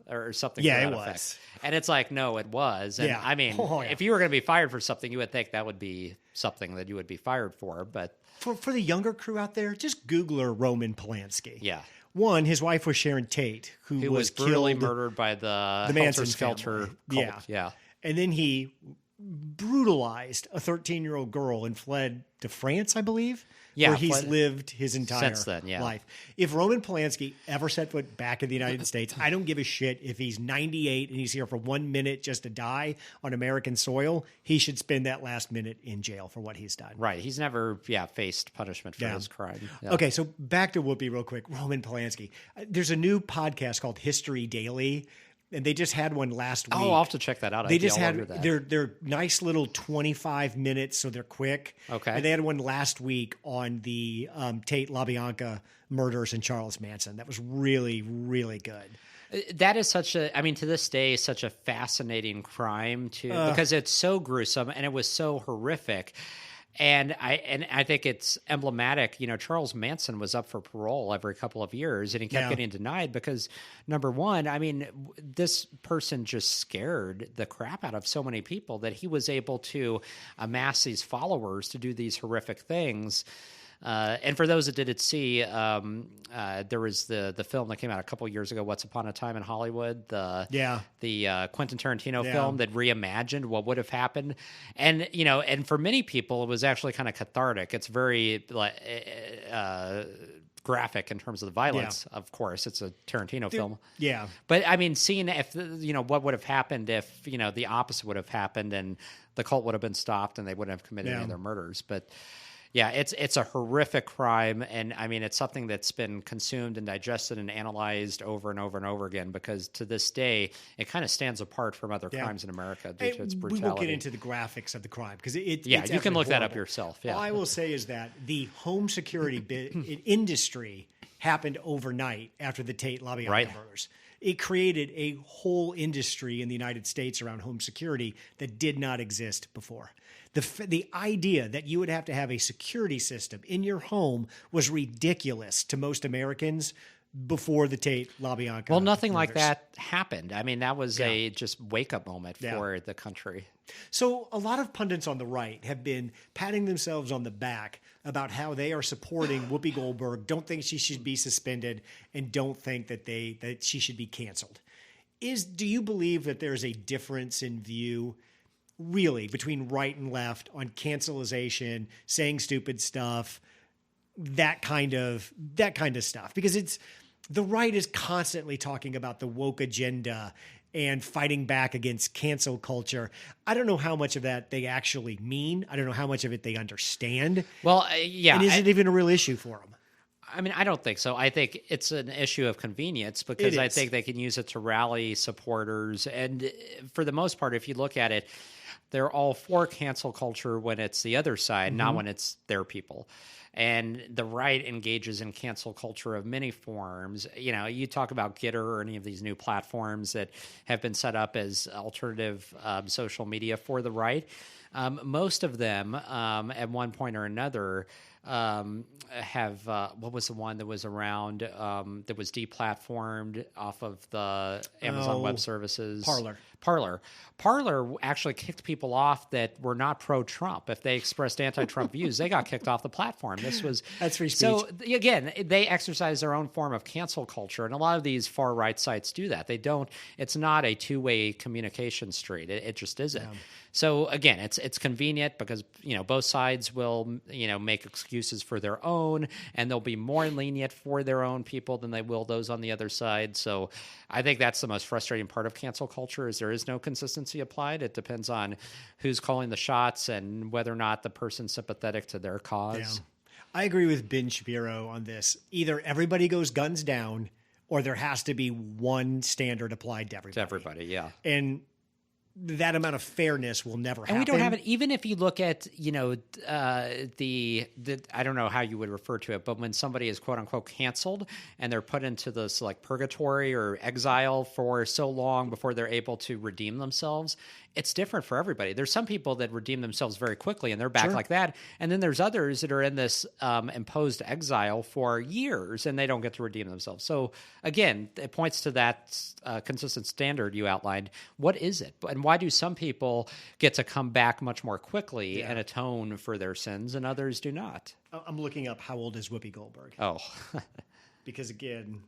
Or something. Yeah, to that it effect. was. And it's like, no, it was. And I mean, if you were going to be fired for something, you would think that would be something that you would be fired for. But for the younger crew out there, just Googler Roman Polanski. Yeah. One, his wife was Sharon Tate, who was brutally killed, murdered by the Manson Helter family. cult. Yeah. And then he brutalized a 13-year-old girl and fled to France, I believe. Yeah, where he's lived his entire since then, life. If Roman Polanski ever set foot back in the United States, I don't give a shit if he's 98 and he's here for 1 minute just to die on American soil. He should spend that last minute in jail for what he's done. Right. He's never, faced punishment for his crime. Yeah. Okay, so back to Whoopi real quick. Roman Polanski. There's a new podcast called History Daily. And they just had one last week. Oh, I'll have to check that out. They just had they're nice little 25 minutes, so they're quick. Okay. And they had one last week on the Tate LaBianca murders and Charles Manson. That was really, really good. That is to this day, such a fascinating crime too, because it's so gruesome and it was so horrific. And I think it's emblematic. Charles Manson was up for parole every couple of years, and he kept getting denied because, number one, this person just scared the crap out of so many people that he was able to amass these followers to do these horrific things. And for those that didn't see, there was the film that came out a couple years ago, Once Upon a Time in Hollywood, the Quentin Tarantino film that reimagined what would have happened. And, and for many people, it was actually kind of cathartic. It's very graphic in terms of the violence. Of course, it's a Tarantino film. Yeah. But seeing if, what would have happened if, the opposite would have happened and the cult would have been stopped and they wouldn't have committed any of their murders. But yeah, it's a horrific crime, and it's something that's been consumed and digested and analyzed over and over and over again because to this day it kind of stands apart from other crimes in America due to its brutality. We won't get into the graphics of the crime because it's you can look horrible. That up yourself. Yeah. All I will say is that the home security industry happened overnight after the Tate LaBianca murders. It created a whole industry in the United States around home security that did not exist before. The idea that you would have to have a security system in your home was ridiculous to most Americans before the Tate LaBianca. Well, nothing like that happened. That was a just wake-up moment for the country. So a lot of pundits on the right have been patting themselves on the back about how they are supporting Whoopi Goldberg, don't think she should be suspended, and don't think that she should be canceled. Do you believe that there's a difference in view really between right and left on cancelization, saying stupid stuff, that kind of stuff? Because the right is constantly talking about the woke agenda, and fighting back against cancel culture. I don't know how much of that they actually mean. I don't know how much of it they understand. Well, yeah. And is it even a real issue for them? I mean, I don't think so. I think it's an issue of convenience because I is. think they can use it to rally supporters. And for the most part, if you look at it, they're all for cancel culture when it's the other side, not when it's their people. And the right engages in cancel culture of many forms. You know, you talk about Gitter or any of these new platforms that have been set up as alternative social media for the right. Most of them, at one point or another, have what was the one that was around that was deplatformed off of the Amazon Web Services? Parler actually kicked people off that were not pro-Trump. If they expressed anti-Trump views, they got kicked off the platform. That's free speech. So again, they exercise their own form of cancel culture, and a lot of these far right sites do that. They don't. It's not a two-way communication street. It just isn't. Yeah. So again, it's convenient because both sides will make excuses for their own, and they'll be more lenient for their own people than they will those on the other side. So I think that's the most frustrating part of cancel culture is there is no consistency applied. It depends on who's calling the shots and whether or not the person's sympathetic to their cause. Yeah. I agree with Ben Shapiro on this. Either everybody goes guns down, or there has to be one standard applied to everybody. To everybody, yeah. And that amount of fairness will never happen. And we don't have it. Even if you look at, the I don't know how you would refer to it, but when somebody is quote unquote canceled and they're put into this like purgatory or exile for so long before they're able to redeem themselves, it's different for everybody. There's some people that redeem themselves very quickly and they're back like that. And then there's others that are in this imposed exile for years and they don't get to redeem themselves. So again, it points to that consistent standard you outlined. What is it? And why do some people get to come back much more quickly and atone for their sins and others do not? I'm looking up how old is Whoopi Goldberg. Oh. Because again...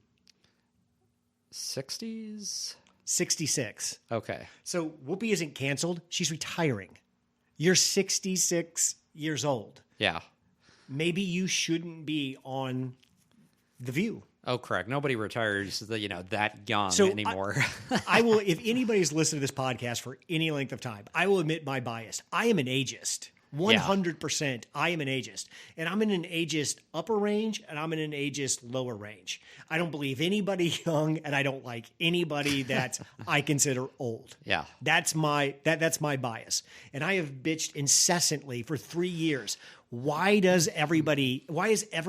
60s? 66. Okay. So Whoopi isn't canceled. She's retiring. You're 66 years old. Yeah. Maybe you shouldn't be on The View. Oh, correct. Nobody retires that young anymore. I will, if anybody's listened to this podcast for any length of time, I will admit my bias. I am an ageist. 100%. I am an ageist. And I'm in an ageist upper range and I'm in an ageist lower range. I don't believe anybody young and I don't like anybody that I consider old. Yeah. That's my bias. And I have bitched incessantly for 3 years. Why is every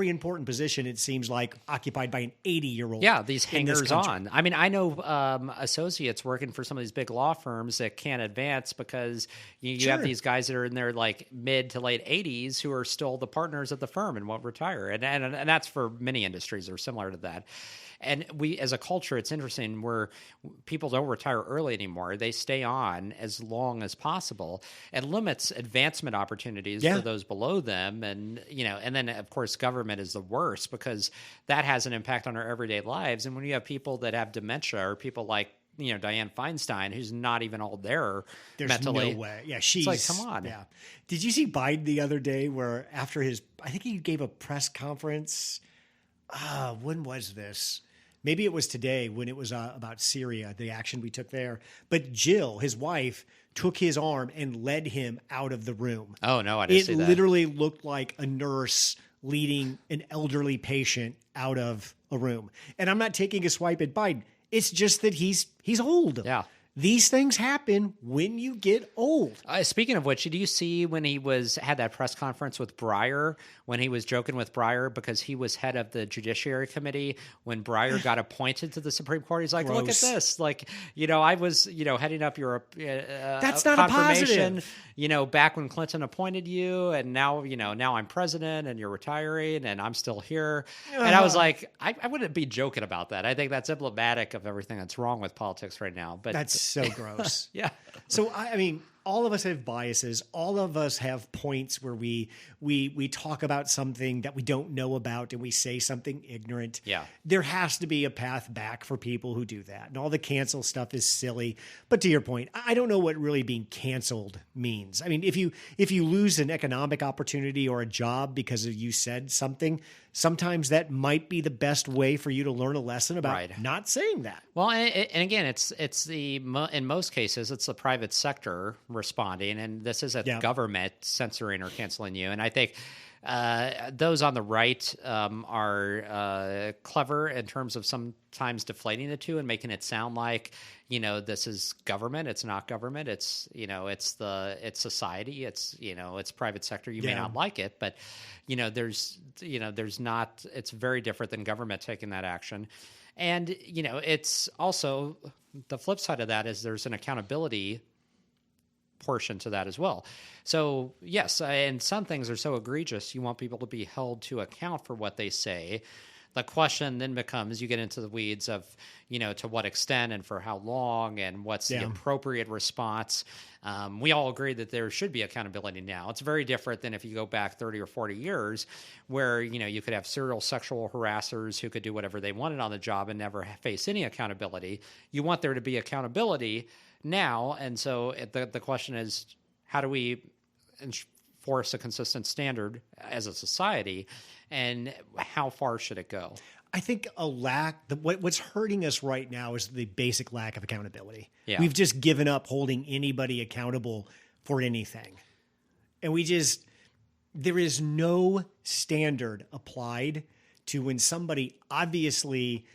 important position, it seems like, occupied by an 80-year-old? Yeah, these hangers on. I mean, I know associates working for some of these big law firms that can't advance because you have these guys that are in their like mid to late 80s who are still the partners of the firm and won't retire. And that's for many industries that are similar to that. And we, as a culture, it's interesting where people don't retire early anymore. They stay on as long as possible. It limits advancement opportunities for those below them. And, and then, of course, government is the worst because that has an impact on our everyday lives. And when you have people that have dementia or people like, Dianne Feinstein, who's not even all there mentally. There's no way. Yeah, she's... It's like, come on. Yeah. Did you see Biden the other day where after I think he gave a press conference... when was this? Maybe it was today when it was about Syria, the action we took there. But Jill, his wife, took his arm and led him out of the room. Oh, no, I didn't see that. It literally looked like a nurse leading an elderly patient out of a room. And I'm not taking a swipe at Biden. It's just that he's old. Yeah. These things happen when you get old. Speaking of which, did you see when he had that press conference with Breyer, when he was joking with Breyer because he was head of the Judiciary Committee when Breyer got appointed to the Supreme Court? He's like, Look at this. Like, I was, heading up your That's not a positive. Back when Clinton appointed you and now, now I'm president and you're retiring and I'm still here. And I was like, I wouldn't be joking about that. I think that's emblematic of everything that's wrong with politics right now. But that's so gross. Yeah. So, I mean, all of us have biases. All of us have points where we talk about something that we don't know about and we say something ignorant. Yeah. There has to be a path back for people who do that. And all the cancel stuff is silly. But to your point, I don't know what really being canceled means. I mean, if you lose an economic opportunity or a job because you said something, sometimes that might be the best way for you to learn a lesson about Right. not saying that. Well, and again, in most cases, it's the private sector responding, and this isn't Yeah. government censoring or canceling you. And I think those on the right are clever in terms of sometimes deflating the two and making it sound like, this is government. It's not government. It's, it's society. It's private sector. You may Yeah. not like it, but, there's not, it's very different than government taking that action. And, it's also the flip side of that is there's an accountability portion to that as well. So, yes, and some things are so egregious, you want people to be held to account for what they say. The question then becomes, you get into the weeds of, to what extent and for how long and what's the appropriate response. We all agree that there should be accountability now. It's very different than if you go back 30 or 40 years where, you could have serial sexual harassers who could do whatever they wanted on the job and never face any accountability. You want there to be accountability now. And so the question is, how do we enforce a consistent standard as a society, and how far should it go? I think what's hurting us right now is the basic lack of accountability. Yeah. We've just given up holding anybody accountable for anything. And there is no standard applied to when somebody obviously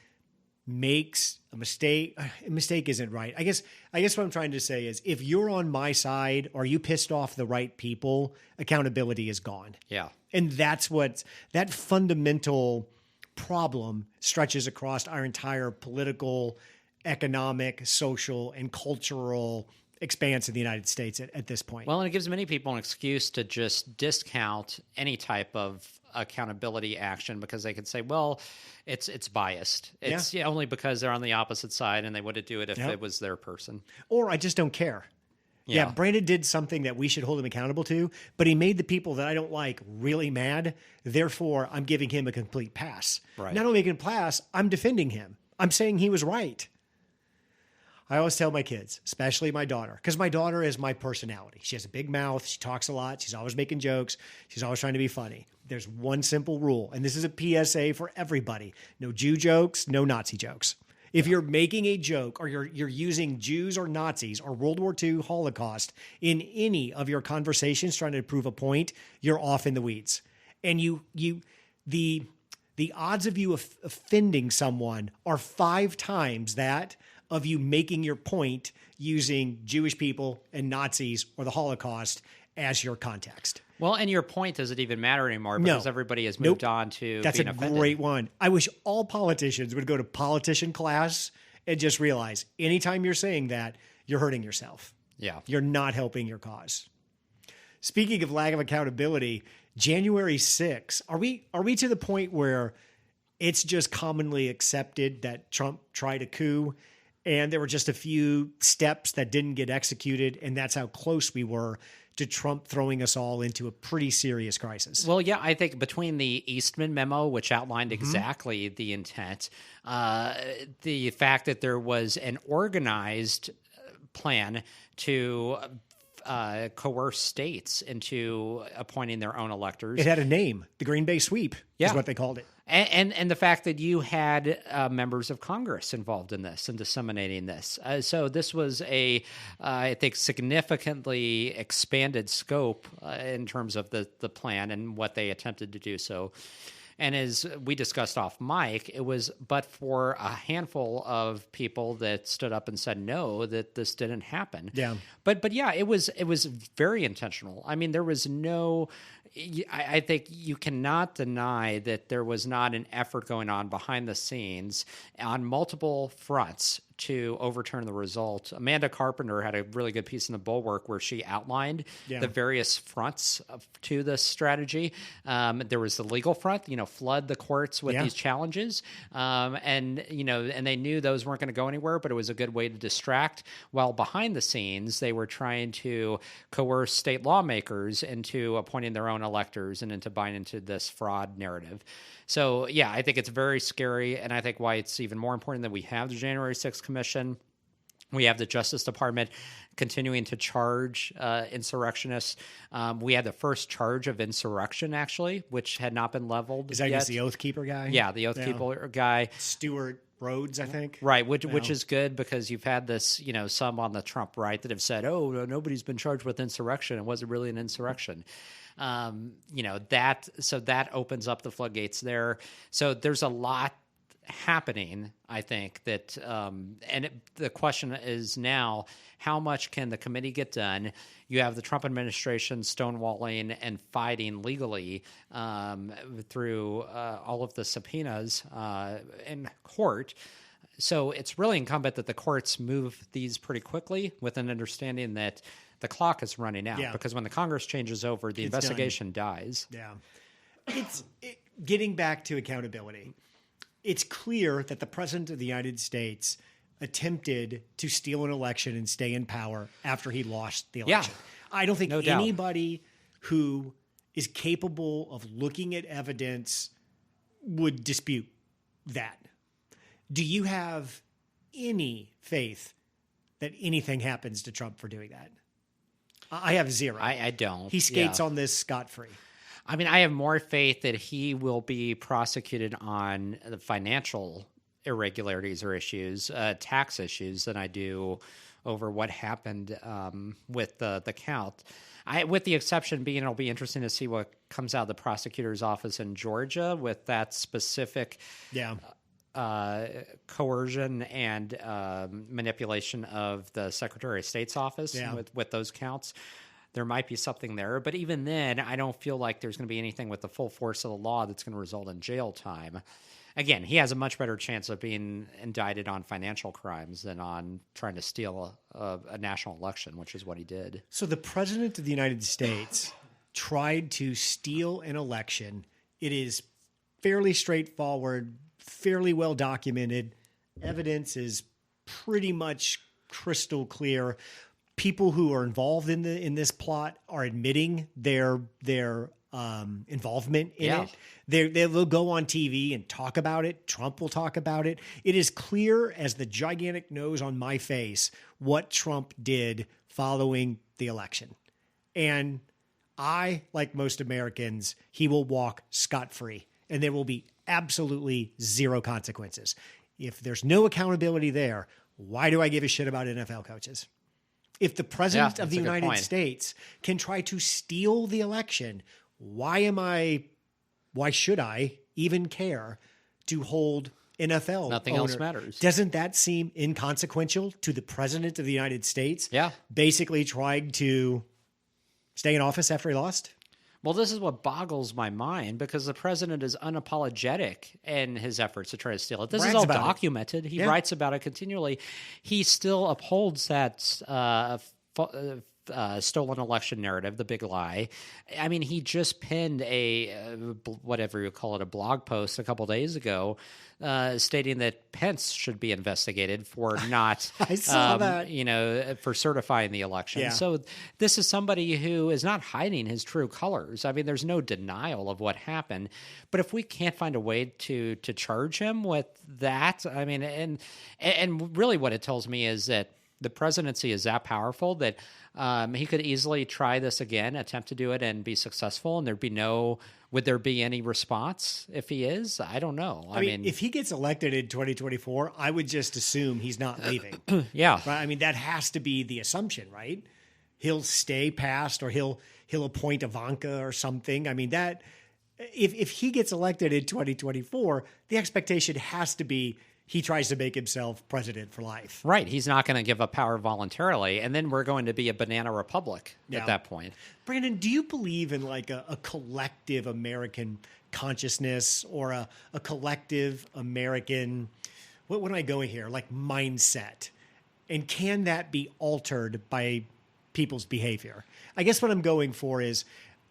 makes a mistake. A mistake isn't right. I guess what I'm trying to say is, if you're on my side or you pissed off the right people, accountability is gone. Yeah. And that fundamental problem stretches across our entire political, economic, social, and cultural expanse of the United States at this point. Well, and it gives many people an excuse to just discount any type of accountability action because they could say, well, it's biased. It's only because they're on the opposite side and they wouldn't do it if it was their person. Or I just don't care. Yeah, Brandon did something that we should hold him accountable to, but he made the people that I don't like really mad. Therefore, I'm giving him a complete pass. Right. Not only making a pass, I'm defending him. I'm saying he was right. I always tell my kids, especially my daughter, because my daughter is my personality. She has a big mouth. She talks a lot. She's always making jokes. She's always trying to be funny. There's one simple rule, and this is a PSA for everybody. No Jew jokes, no Nazi jokes. If you're making a joke or you're using Jews or Nazis or World War II Holocaust in any of your conversations trying to prove a point, you're off in the weeds. And the odds of you offending someone are 5 times that of you making your point using Jewish people and Nazis or the Holocaust as your context. Well, and your point doesn't even matter anymore because everybody has moved on to That's being a offended. great one. I wish all politicians would go to politician class and just realize anytime you're saying that, you're hurting yourself. Yeah. You're not helping your cause. Speaking of lack of accountability, January 6th, are we to the point where it's just commonly accepted that Trump tried a coup and there were just a few steps that didn't get executed, and that's how close we were to Trump throwing us all into a pretty serious crisis? Well, yeah, I think between the Eastman memo, which outlined exactly the intent, the fact that there was an organized plan to coerce states into appointing their own electors. It had a name. The Green Bay Sweep is what they called it. And the fact that you had members of Congress involved in this and disseminating this. So this was I think, significantly expanded scope in terms of the plan and what they attempted to do so. And as we discussed off mic, it was but for a handful of people that stood up and said no, that this didn't happen. Yeah. But yeah, it was very intentional. I mean, there was no. I think you cannot deny that there was not an effort going on behind the scenes on multiple fronts to overturn the result. Amanda Carpenter had a really good piece in the Bulwark where she outlined the various fronts to this strategy. There was the legal front, flood the courts with these challenges. And they knew those weren't going to go anywhere, but it was a good way to distract. While behind the scenes, they were trying to coerce state lawmakers into appointing their own electors and into buying into this fraud narrative. So, yeah, I think it's very scary, and I think why it's even more important that we have the January 6th Commission We have the Justice Department continuing to charge insurrectionists. We had the first charge of insurrection, actually, which had not been leveled Is that yet. against the Oath Keeper guy? Yeah, the Oath Keeper guy. Stuart Rhodes, I think. Right, which is good because you've had this, some on the Trump right that have said, oh, no, nobody's been charged with insurrection. It wasn't really an insurrection. That opens up the floodgates there. So there's a lot happening, I think, that the question is now, how much can the committee get done? You have the Trump administration stonewalling and fighting legally through all of the subpoenas in court. So it's really incumbent that the courts move these pretty quickly with an understanding that the clock is running out, because when the Congress changes over, the investigation dies. Yeah. Getting back to accountability. It's clear that the president of the United States attempted to steal an election and stay in power after he lost the election. I don't think anybody who is capable of looking at evidence would dispute that. Do you have any faith that anything happens to Trump for doing that? I have zero. I don't. He skates on this scot-free. I mean, I have more faith that he will be prosecuted on the financial irregularities or issues, tax issues, than I do over what happened with the count. With the exception being, it'll be interesting to see what comes out of the prosecutor's office in Georgia with that specific coercion and manipulation of the Secretary of State's office with those counts. There might be something there. But even then, I don't feel like there's going to be anything with the full force of the law that's going to result in jail time. Again, he has a much better chance of being indicted on financial crimes than on trying to steal a national election, which is what he did. So the president of the United States tried to steal an election. It is fairly straightforward, fairly well documented. Evidence is pretty much crystal clear. People who are involved in this plot are admitting their involvement in it. They'll go on TV and talk about it. Trump will talk about it. It is clear as the gigantic nose on my face what Trump did following the election. And like most Americans, he will walk scot-free, and there will be absolutely zero consequences. If there's no accountability there, why do I give a shit about NFL coaches? If the president of the United States can try to steal the election, why should I even care to hold NFL Nothing else matters. Doesn't that seem inconsequential to the president of the United States? Yeah. Basically trying to stay in office after he lost? Well, this is what boggles my mind, because the president is unapologetic in his efforts to try to steal it. This is all documented. He writes about it continually. He still upholds that stolen election narrative, the big lie. I mean, he just penned whatever you call it, a blog post a couple days ago stating that Pence should be investigated for not, I saw that. For certifying the election. Yeah. So this is somebody who is not hiding his true colors. I mean, there's no denial of what happened. But if we can't find a way to charge him with that, I mean, and really what it tells me is that the presidency is that powerful that he could easily try this again, attempt to do it, and be successful, and would there be any response if he is? I don't know. I mean, if he gets elected in 2024, I would just assume he's not leaving. Yeah. Right? I mean, that has to be the assumption, right? He'll stay past, or he'll appoint Ivanka or something. I mean, that if he gets elected in 2024, the expectation has to be he tries to make himself president for life. Right. He's not going to give up power voluntarily. And then we're going to be a banana republic at that point. Brandon, do you believe in like a collective American consciousness, or a collective American, what am I going here? Like mindset? And can that be altered by people's behavior? I guess what I'm going for is,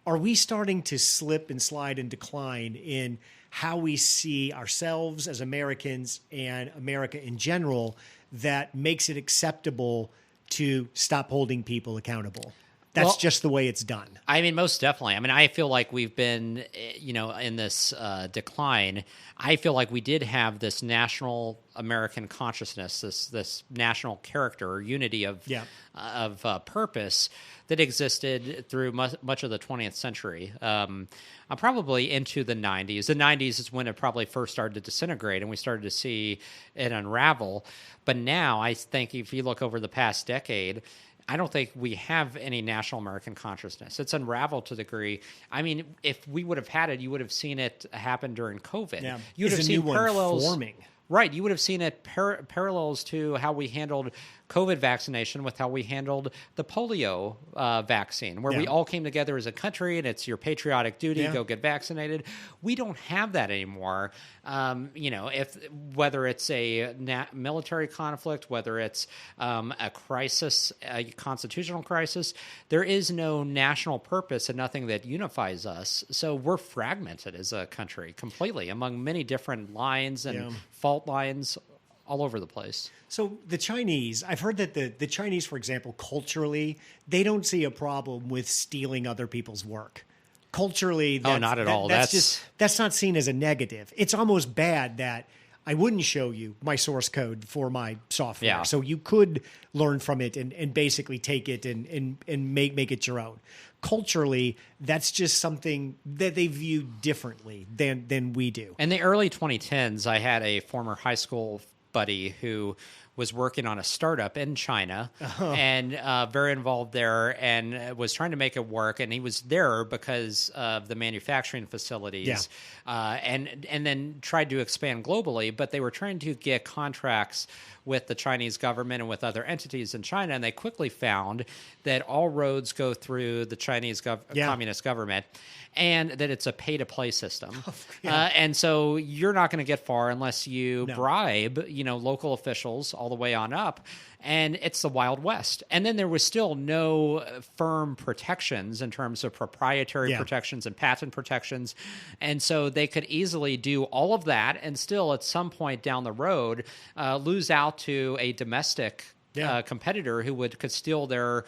are we starting to slip and slide and decline in how we see ourselves as Americans and America in general that makes it acceptable to stop holding people accountable? That's Well, just the way it's done. I mean, most definitely. I mean, I feel like we've been, in this decline. I feel like we did have this national American consciousness, this national character or unity of purpose that existed through much of the 20th century. I'm probably into the 90s. The 90s is when it probably first started to disintegrate, and we started to see it unravel. But now, I think if you look over the past decade, I don't think we have any national American consciousness. It's unraveled to the degree. I mean, if we would have had it, you would have seen it happen during COVID. Yeah. You would Is have a seen new one parallels. forming. Right. You would have seen it parallels to how we handled COVID vaccination with how we handled the polio vaccine, where we all came together as a country and it's your patriotic duty, go get vaccinated. We don't have that anymore. If whether it's a military conflict, whether it's a crisis, a constitutional crisis, there is no national purpose and nothing that unifies us. So we're fragmented as a country completely among many different lines and fault lines all over the place. So the Chinese, I've heard that the Chinese, for example, culturally, they don't see a problem with stealing other people's work. Culturally, not at all. That's not seen as a negative. It's almost bad that I wouldn't show you my source code for my software. Yeah. So you could learn from it and basically take it and make it your own. Culturally, that's just something that they view differently than we do. In the early 2010s, I had a former high school buddy who was working on a startup in China and very involved there and was trying to make it work. And he was there because of the manufacturing facilities and then tried to expand globally. But they were trying to get contracts with the Chinese government and with other entities in China. And they quickly found that all roads go through the Chinese communist government and that it's a pay-to-play system. And so you're not going to get far unless you bribe, local officials all the way on up. And it's the Wild West. And then there was still no firm protections in terms of proprietary protections and patent protections. And so they could easily do all of that and still at some point down the road lose out to a domestic competitor who could steal their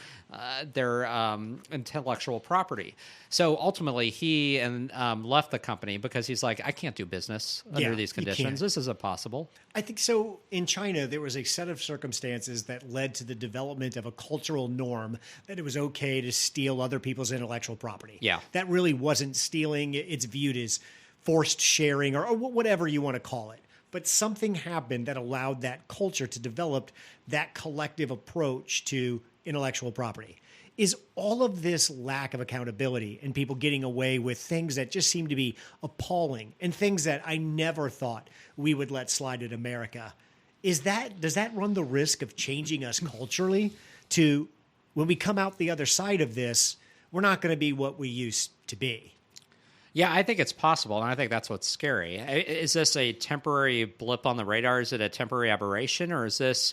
intellectual property. So ultimately, he left the company because he's like, I can't do business under these conditions. This isn't possible. I think so. In China, there was a set of circumstances that led to the development of a cultural norm that it was okay to steal other people's intellectual property. Yeah. That really wasn't stealing. It's viewed as forced sharing or whatever you want to call it. But something happened that allowed that culture to develop that collective approach to intellectual property. Is all of this lack of accountability and people getting away with things that just seem to be appalling and things that I never thought we would let slide in America, does that run the risk of changing us culturally to when we come out the other side of this, we're not going to be what we used to be? Yeah, I think it's possible, and I think that's what's scary. Is this a temporary blip on the radar? Is it a temporary aberration, or is this,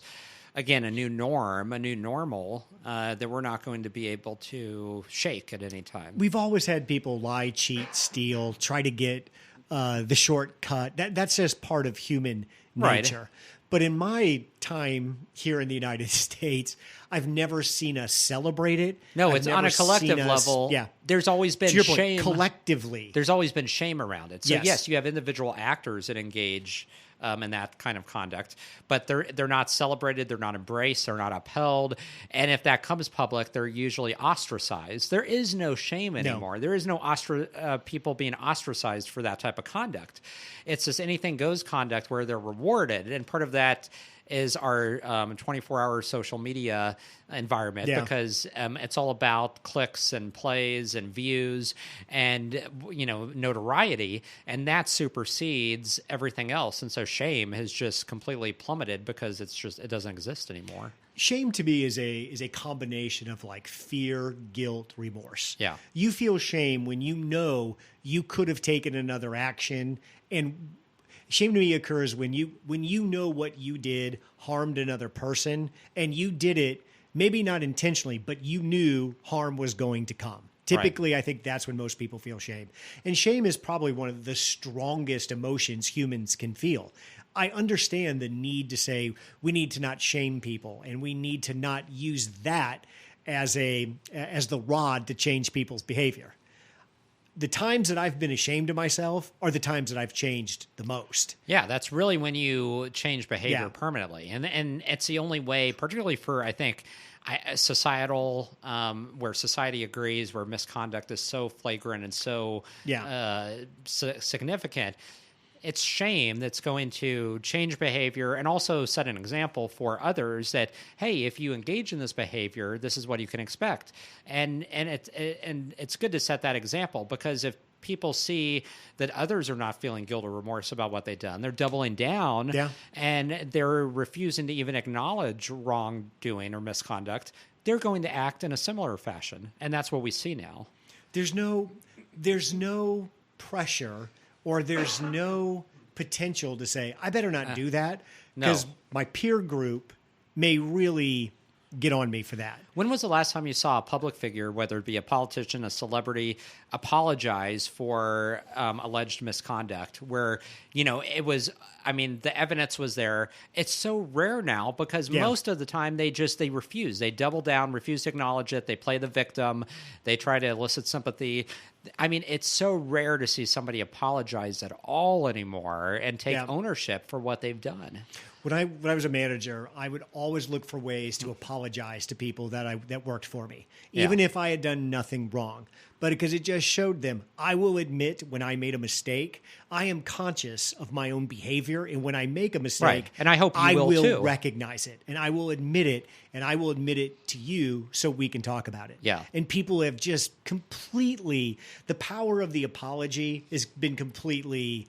again, a new norm, a new normal that we're not going to be able to shake at any time? We've always had people lie, cheat, steal, try to get the shortcut. That's just part of human nature. Right. But in my time here in the United States, I've never seen us celebrate it. No, I've it's on never a collective seen us- level. Yeah. There's always been To your shame. point, collectively. There's always been shame around it. So Yes. yes, you have individual actors that engage in that kind of conduct, but they're not celebrated, they're not embraced, they're not upheld, and if that comes public, they're usually ostracized. There is no shame anymore. There is no people being ostracized for that type of conduct. It's just anything goes conduct where they're rewarded, and part of that is our 24-hour social media environment because it's all about clicks and plays and views and notoriety, and that supersedes everything else. And so shame has just completely plummeted because it doesn't exist anymore. Shame to me is a combination of like fear, guilt, remorse. Yeah. You feel shame when you know you could have taken another action, and shame to me occurs when you know what you did harmed another person and you did it maybe not intentionally, but you knew harm was going to come. Typically, I think that's when most people feel shame. And shame is probably one of the strongest emotions humans can feel. I understand the need to say we need to not shame people and we need to not use that as the rod to change people's behavior. The times that I've been ashamed of myself are the times that I've changed the most. Yeah, that's really when you change behavior Yeah. permanently, and it's the only way, particularly for I think societal, where society agrees, where misconduct is so flagrant and so significant. It's shame that's going to change behavior and also set an example for others that, hey, if you engage in this behavior, this is what you can expect. And it's good to set that example, because if people see that others are not feeling guilt or remorse about what they've done, they're doubling down and they're refusing to even acknowledge wrongdoing or misconduct, they're going to act in a similar fashion. And that's what we see now. There's no pressure, or there's no potential to say, I better not do that, because my peer group may really get on me for that. When was the last time you saw a public figure, whether it be a politician, a celebrity, apologize for alleged misconduct where, it was, the evidence was there? It's so rare now because most of the time they refuse. They double down, refuse to acknowledge it. They play the victim. They try to elicit sympathy. It's so rare to see somebody apologize at all anymore and take ownership for what they've done. When I was a manager, I would always look for ways to apologize to people that worked for me, even if I had done nothing wrong. But because it just showed them, I will admit when I made a mistake. I am conscious of my own behavior, and when I make a mistake, and I hope you I will too. recognize it, and I will admit it, and I will admit it to you so we can talk about it. Yeah. And people have just completely, the power of the apology has been completely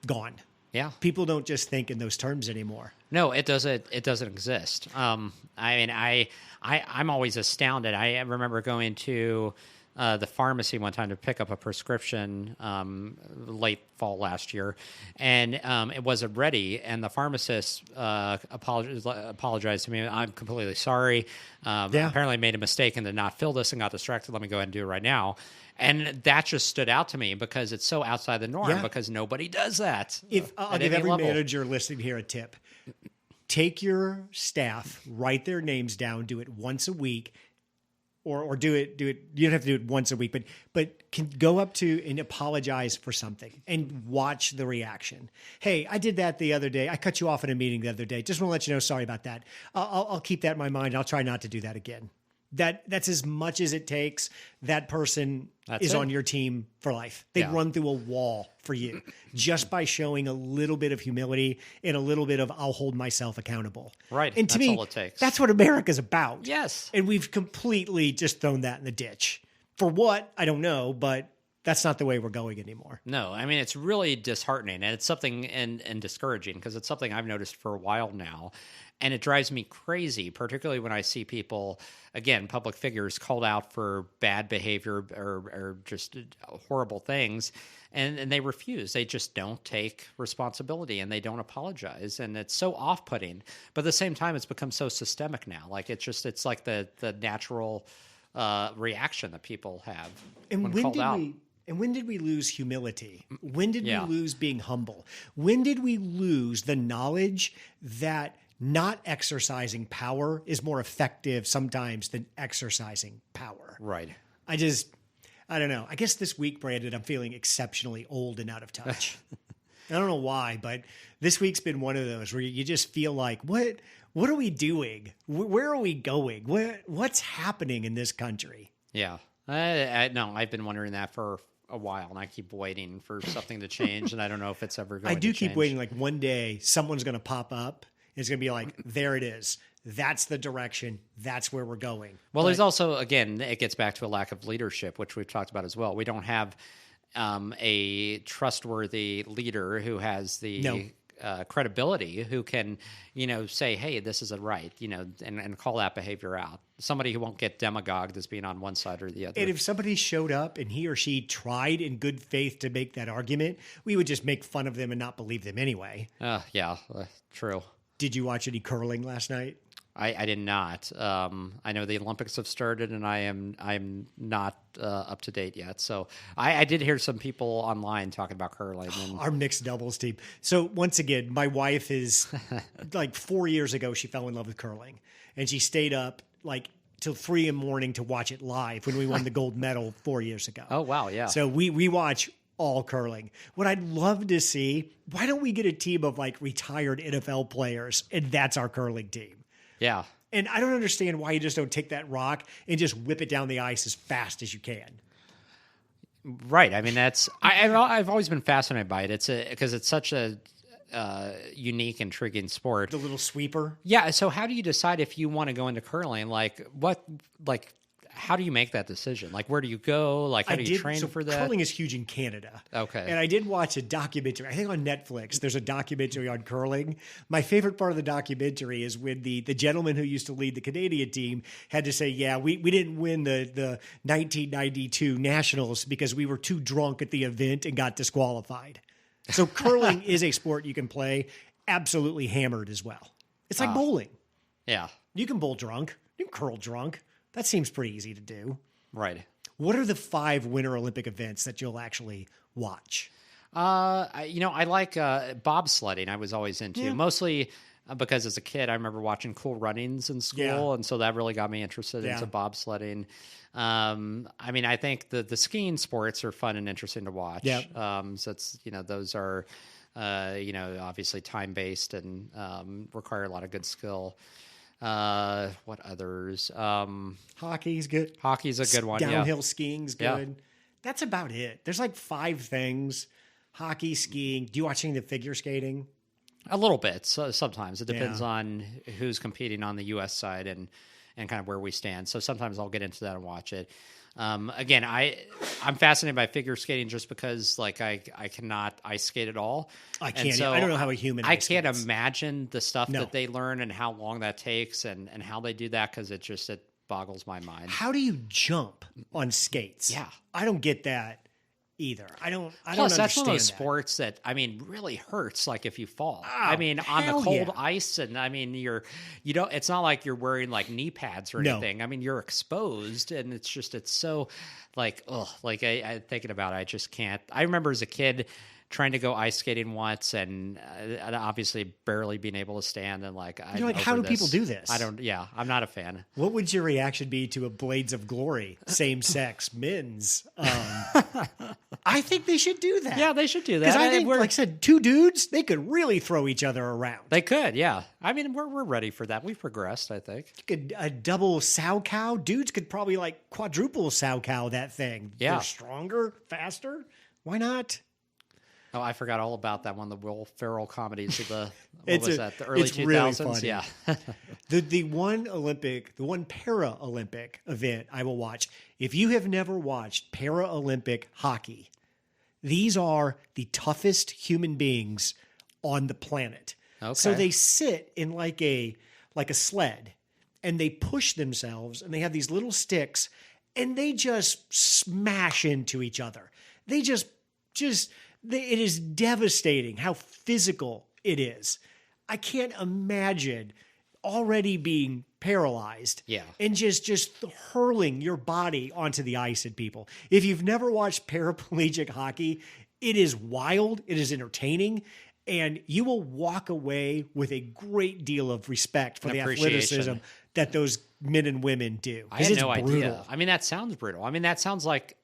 gone. Yeah. People don't just think in those terms anymore. No, it doesn't. It doesn't exist. I'm always astounded. I remember going to the pharmacy one time to pick up a prescription late fall last year, and it wasn't ready. And the pharmacist apologized to me. I'm completely sorry. Apparently, I made a mistake and did not fill this and got distracted. Let me go ahead and do it right now. And that just stood out to me because it's so outside the norm, because nobody does that. I'll give every manager listening here a tip. Take your staff, write their names down, do it once a week, or do it. You don't have to do it once a week, but can go up to and apologize for something and watch the reaction. Hey, I did that the other day. I cut you off in a meeting the other day. Just want to let you know, sorry about that. I'll keep that in my mind. I'll try not to do that again. That's as much as it takes. That person is on your team for life. They run through a wall for you just by showing a little bit of humility and a little bit of I'll hold myself accountable. Right. And to that's me, all it takes. that's what America's about. Yes. And we've completely just thrown that in the ditch. For what? I don't know, but that's not the way we're going anymore. No, it's really disheartening, and it's something and discouraging because it's something I've noticed for a while now. And it drives me crazy, particularly when I see people, again, public figures called out for bad behavior or just horrible things, and they refuse. They just don't take responsibility, and they don't apologize. And it's so off-putting. But at the same time, it's become so systemic now. Like, it's like the natural reaction that people have when called out. And when did we lose humility? When did we lose being humble? When did we lose the knowledge that not exercising power is more effective sometimes than exercising power? Right. I don't know. I guess this week, Brandon, I'm feeling exceptionally old and out of touch. I don't know why, but this week's been one of those where you just feel like, what are we doing? Where are we going? What's happening in this country? Yeah. No, I've been wondering that for a while, and I keep waiting for something to change, and I don't know if it's ever going to change. I do keep waiting, like one day someone's going to pop up. It's going to be like, there it is. That's the direction. That's where we're going. Well, there's also, again, it gets back to a lack of leadership, which we've talked about as well. We don't have a trustworthy leader who has the credibility, who can, say, hey, this isn't right, and call that behavior out. Somebody who won't get demagogued as being on one side or the other. And if somebody showed up and he or she tried in good faith to make that argument, we would just make fun of them and not believe them anyway. True. Did you watch any curling last night? I did not. I know the Olympics have started, and I'm not up to date yet. So I did hear some people online talking about curling. And our mixed doubles team. So once again, my wife is like 4 years ago, she fell in love with curling, and she stayed up like till 3 in the morning to watch it live when we won the gold medal 4 years ago. Oh, wow. Yeah. So we watch all curling. What I'd love to see, why don't we get a team of like retired NFL players and that's our curling team? Yeah. And I don't understand why you just don't take that rock and just whip it down the ice as fast as you can. Right. I mean, I've always been fascinated by it. Because it's such a unique, intriguing sport. The little sweeper. Yeah. So how do you decide if you want to go into curling? How do you make that decision? Like, where do you go? Like, how do you train for that? Curling is huge in Canada. Okay. And I did watch a documentary, I think on Netflix, there's a documentary on curling. My favorite part of the documentary is when the gentleman who used to lead the Canadian team had to say, yeah, we didn't win the 1992 Nationals because we were too drunk at the event and got disqualified. So curling is a sport you can play absolutely hammered as well. It's like bowling. Yeah. You can bowl drunk. You can curl drunk. That seems pretty easy to do. Right. What are the 5 Winter Olympic events that you'll actually watch? I like bobsledding. I was always into mostly because as a kid, I remember watching Cool Runnings in school, and so that really got me interested into bobsledding. I mean, I think the skiing sports are fun and interesting to watch. Yeah. So it's those are obviously time based and require a lot of good skill. What others? Hockey's good. Hockey's a good one. Downhill skiing's good. Yeah. That's about it. There's like 5 things. Hockey, skiing. Do you watch any of the figure skating? A little bit. So sometimes it depends on who's competing on the U.S. side and kind of where we stand. So sometimes I'll get into that and watch it. Again, I'm fascinated by figure skating just because like I cannot ice skate at all. I can't. I don't know how a human. I can't imagine the stuff that they learn and how long that takes and how they do that because it boggles my mind. How do you jump on skates? Yeah, I don't get that either. I don't. Plus, that's one of those that. sports that really hurts. Like if you fall, I mean, on the cold ice, and I mean, it's not like you're wearing like knee pads or anything. I mean, you're exposed, and it's so like, I thinking about it, I just can't. I remember as a kid trying to go ice skating once, and obviously barely being able to stand, and like, you're like, how do people do this? I'm not a fan. What would your reaction be to a Blades of Glory same-sex men's? I think they should do that. Yeah, they should do that. Because I think, like I said, 2 dudes, they could really throw each other around. They could, yeah. I mean, we're ready for that. We've progressed, I think. A double sow cow. Dudes could probably like quadruple sow cow that thing. Yeah. They're stronger, faster. Why not? Oh, I forgot all about that one. The Will Ferrell comedies of the the early 2000s. Really funny. Yeah. the one Paralympic event I will watch. If you have never watched Paralympic hockey, these are the toughest human beings on the planet. Okay. So they sit in like a sled and they push themselves and they have these little sticks and they just smash into each other. They it is devastating how physical it is. I can't imagine already being paralyzed and just hurling your body onto the ice at people. If you've never watched paraplegic hockey, it is wild, it is entertaining, and you will walk away with a great deal of respect for the athleticism that those men and women do. I had no idea. I mean, that sounds brutal. I mean, that sounds like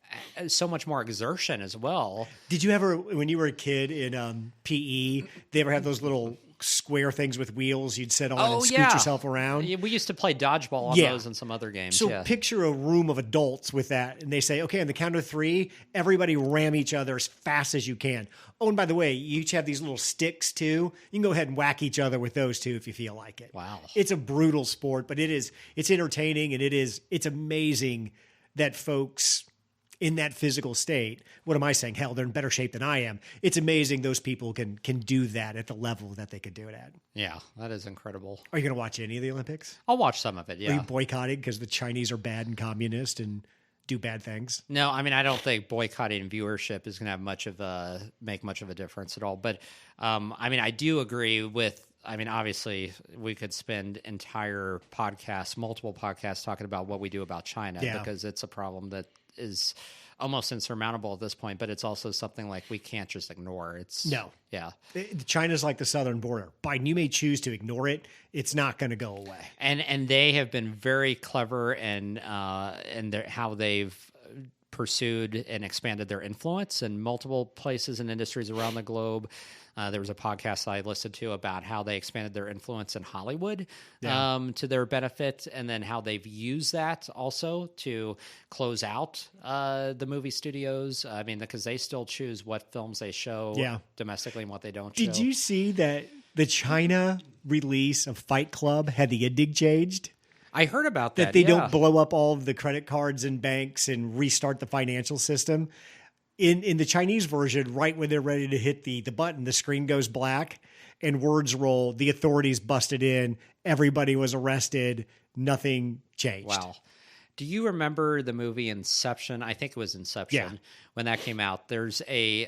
so much more exertion as well. Did you ever, when you were a kid in PE, they ever have those little square things with wheels you'd sit on and scoot yourself around? Yeah, we used to play dodgeball on those and some other games. So picture a room of adults with that, and they say, okay, on the count of 3, everybody ram each other as fast as you can. Oh, and by the way, you each have these little sticks too. You can go ahead and whack each other with those too if you feel like it. Wow. It's a brutal sport, but it's entertaining, and it's amazing that folks in that physical state, what am I saying? Hell, they're in better shape than I am. It's amazing those people can do that at the level that they could do it at. Yeah, that is incredible. Are you going to watch any of the Olympics? I'll watch some of it, yeah. Are you boycotting because the Chinese are bad and communist and do bad things? No, I mean, I don't think boycotting viewership is going to make much of a difference at all. But, I mean, I do agree with, I mean, obviously, we could spend entire multiple podcasts talking about what we do about China because it's a problem that is almost insurmountable at this point, but it's also something like we can't just ignore. It's No. Yeah. China's like the southern border. Biden, you may choose to ignore it. It's not going to go away. And they have been very clever in how they've pursued and expanded their influence in multiple places and industries around the globe. There was a podcast I listened to about how they expanded their influence in Hollywood to their benefit, and then how they've used that also to close out the movie studios. I mean, because they still choose what films they show domestically and what they don't show. Did you see that the China release of Fight Club had the ending changed? I heard about that. That they don't blow up all of the credit cards and banks and restart the financial system. In the Chinese version, right when they're ready to hit the button, the screen goes black and words roll. The authorities busted in. Everybody was arrested. Nothing changed. Wow. Do you remember the movie Inception? I think it was Inception when that came out. There's a,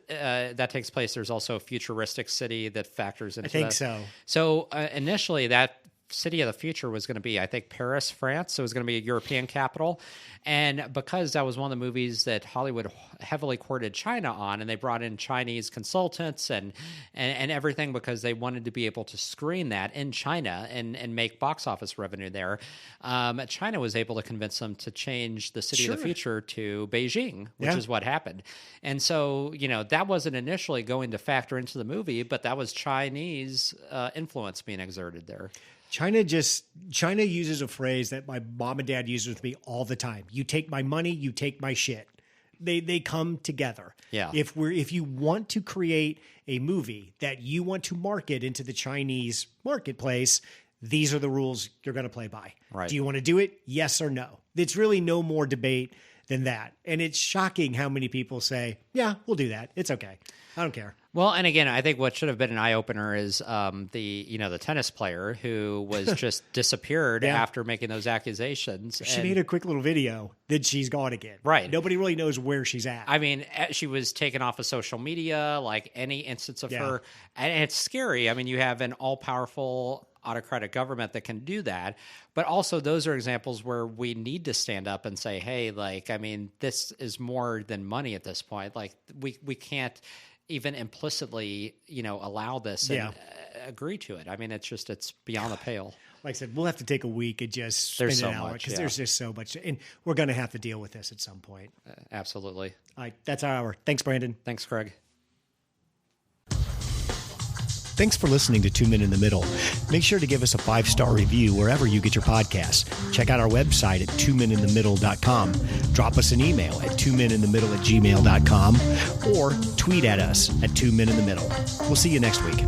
that takes place. There's also a futuristic city that factors into I think that. so. So initially that city of the future was going to be, I think, Paris, France. So it was going to be a European capital. And because that was one of the movies that Hollywood heavily courted China on, and they brought in Chinese consultants and everything because they wanted to be able to screen that in China and make box office revenue there, China was able to convince them to change the city of the future to Beijing, which is what happened. And so, that wasn't initially going to factor into the movie, but that was Chinese influence being exerted there. China uses a phrase that my mom and dad uses with me all the time. You take my money, you take my shit. They come together. Yeah. If you want to create a movie that you want to market into the Chinese marketplace, these are the rules you're going to play by. Right. Do you want to do it? Yes or no? It's really no more debate than that. And it's shocking how many people say, yeah, we'll do that. It's okay. I don't care. Well, and again, I think what should have been an eye-opener is the tennis player who was just disappeared after making those accusations. She made a quick little video that she's gone again. Right. Nobody really knows where she's at. I mean, she was taken off of social media, like any instance of her. And it's scary. I mean, you have an all-powerful autocratic government that can do that. But also those are examples where we need to stand up and say, hey, this is more than money at this point. Like, we can't even implicitly, allow this and agree to it. I mean, it's beyond the pale. Like I said, we'll have to take a week and just spend an hour because there's just so much. And we're going to have to deal with this at some point. Absolutely. All right. That's our hour. Thanks, Brandon. Thanks, Craig. Thanks for listening to 2 Men in the Middle. Make sure to give us a 5-star review wherever you get your podcasts. Check out our website at 2meninthemiddle.com. Drop us an email at 2meninthemiddle@gmail.com or tweet at us at 2 Men in the Middle. We'll see you next week.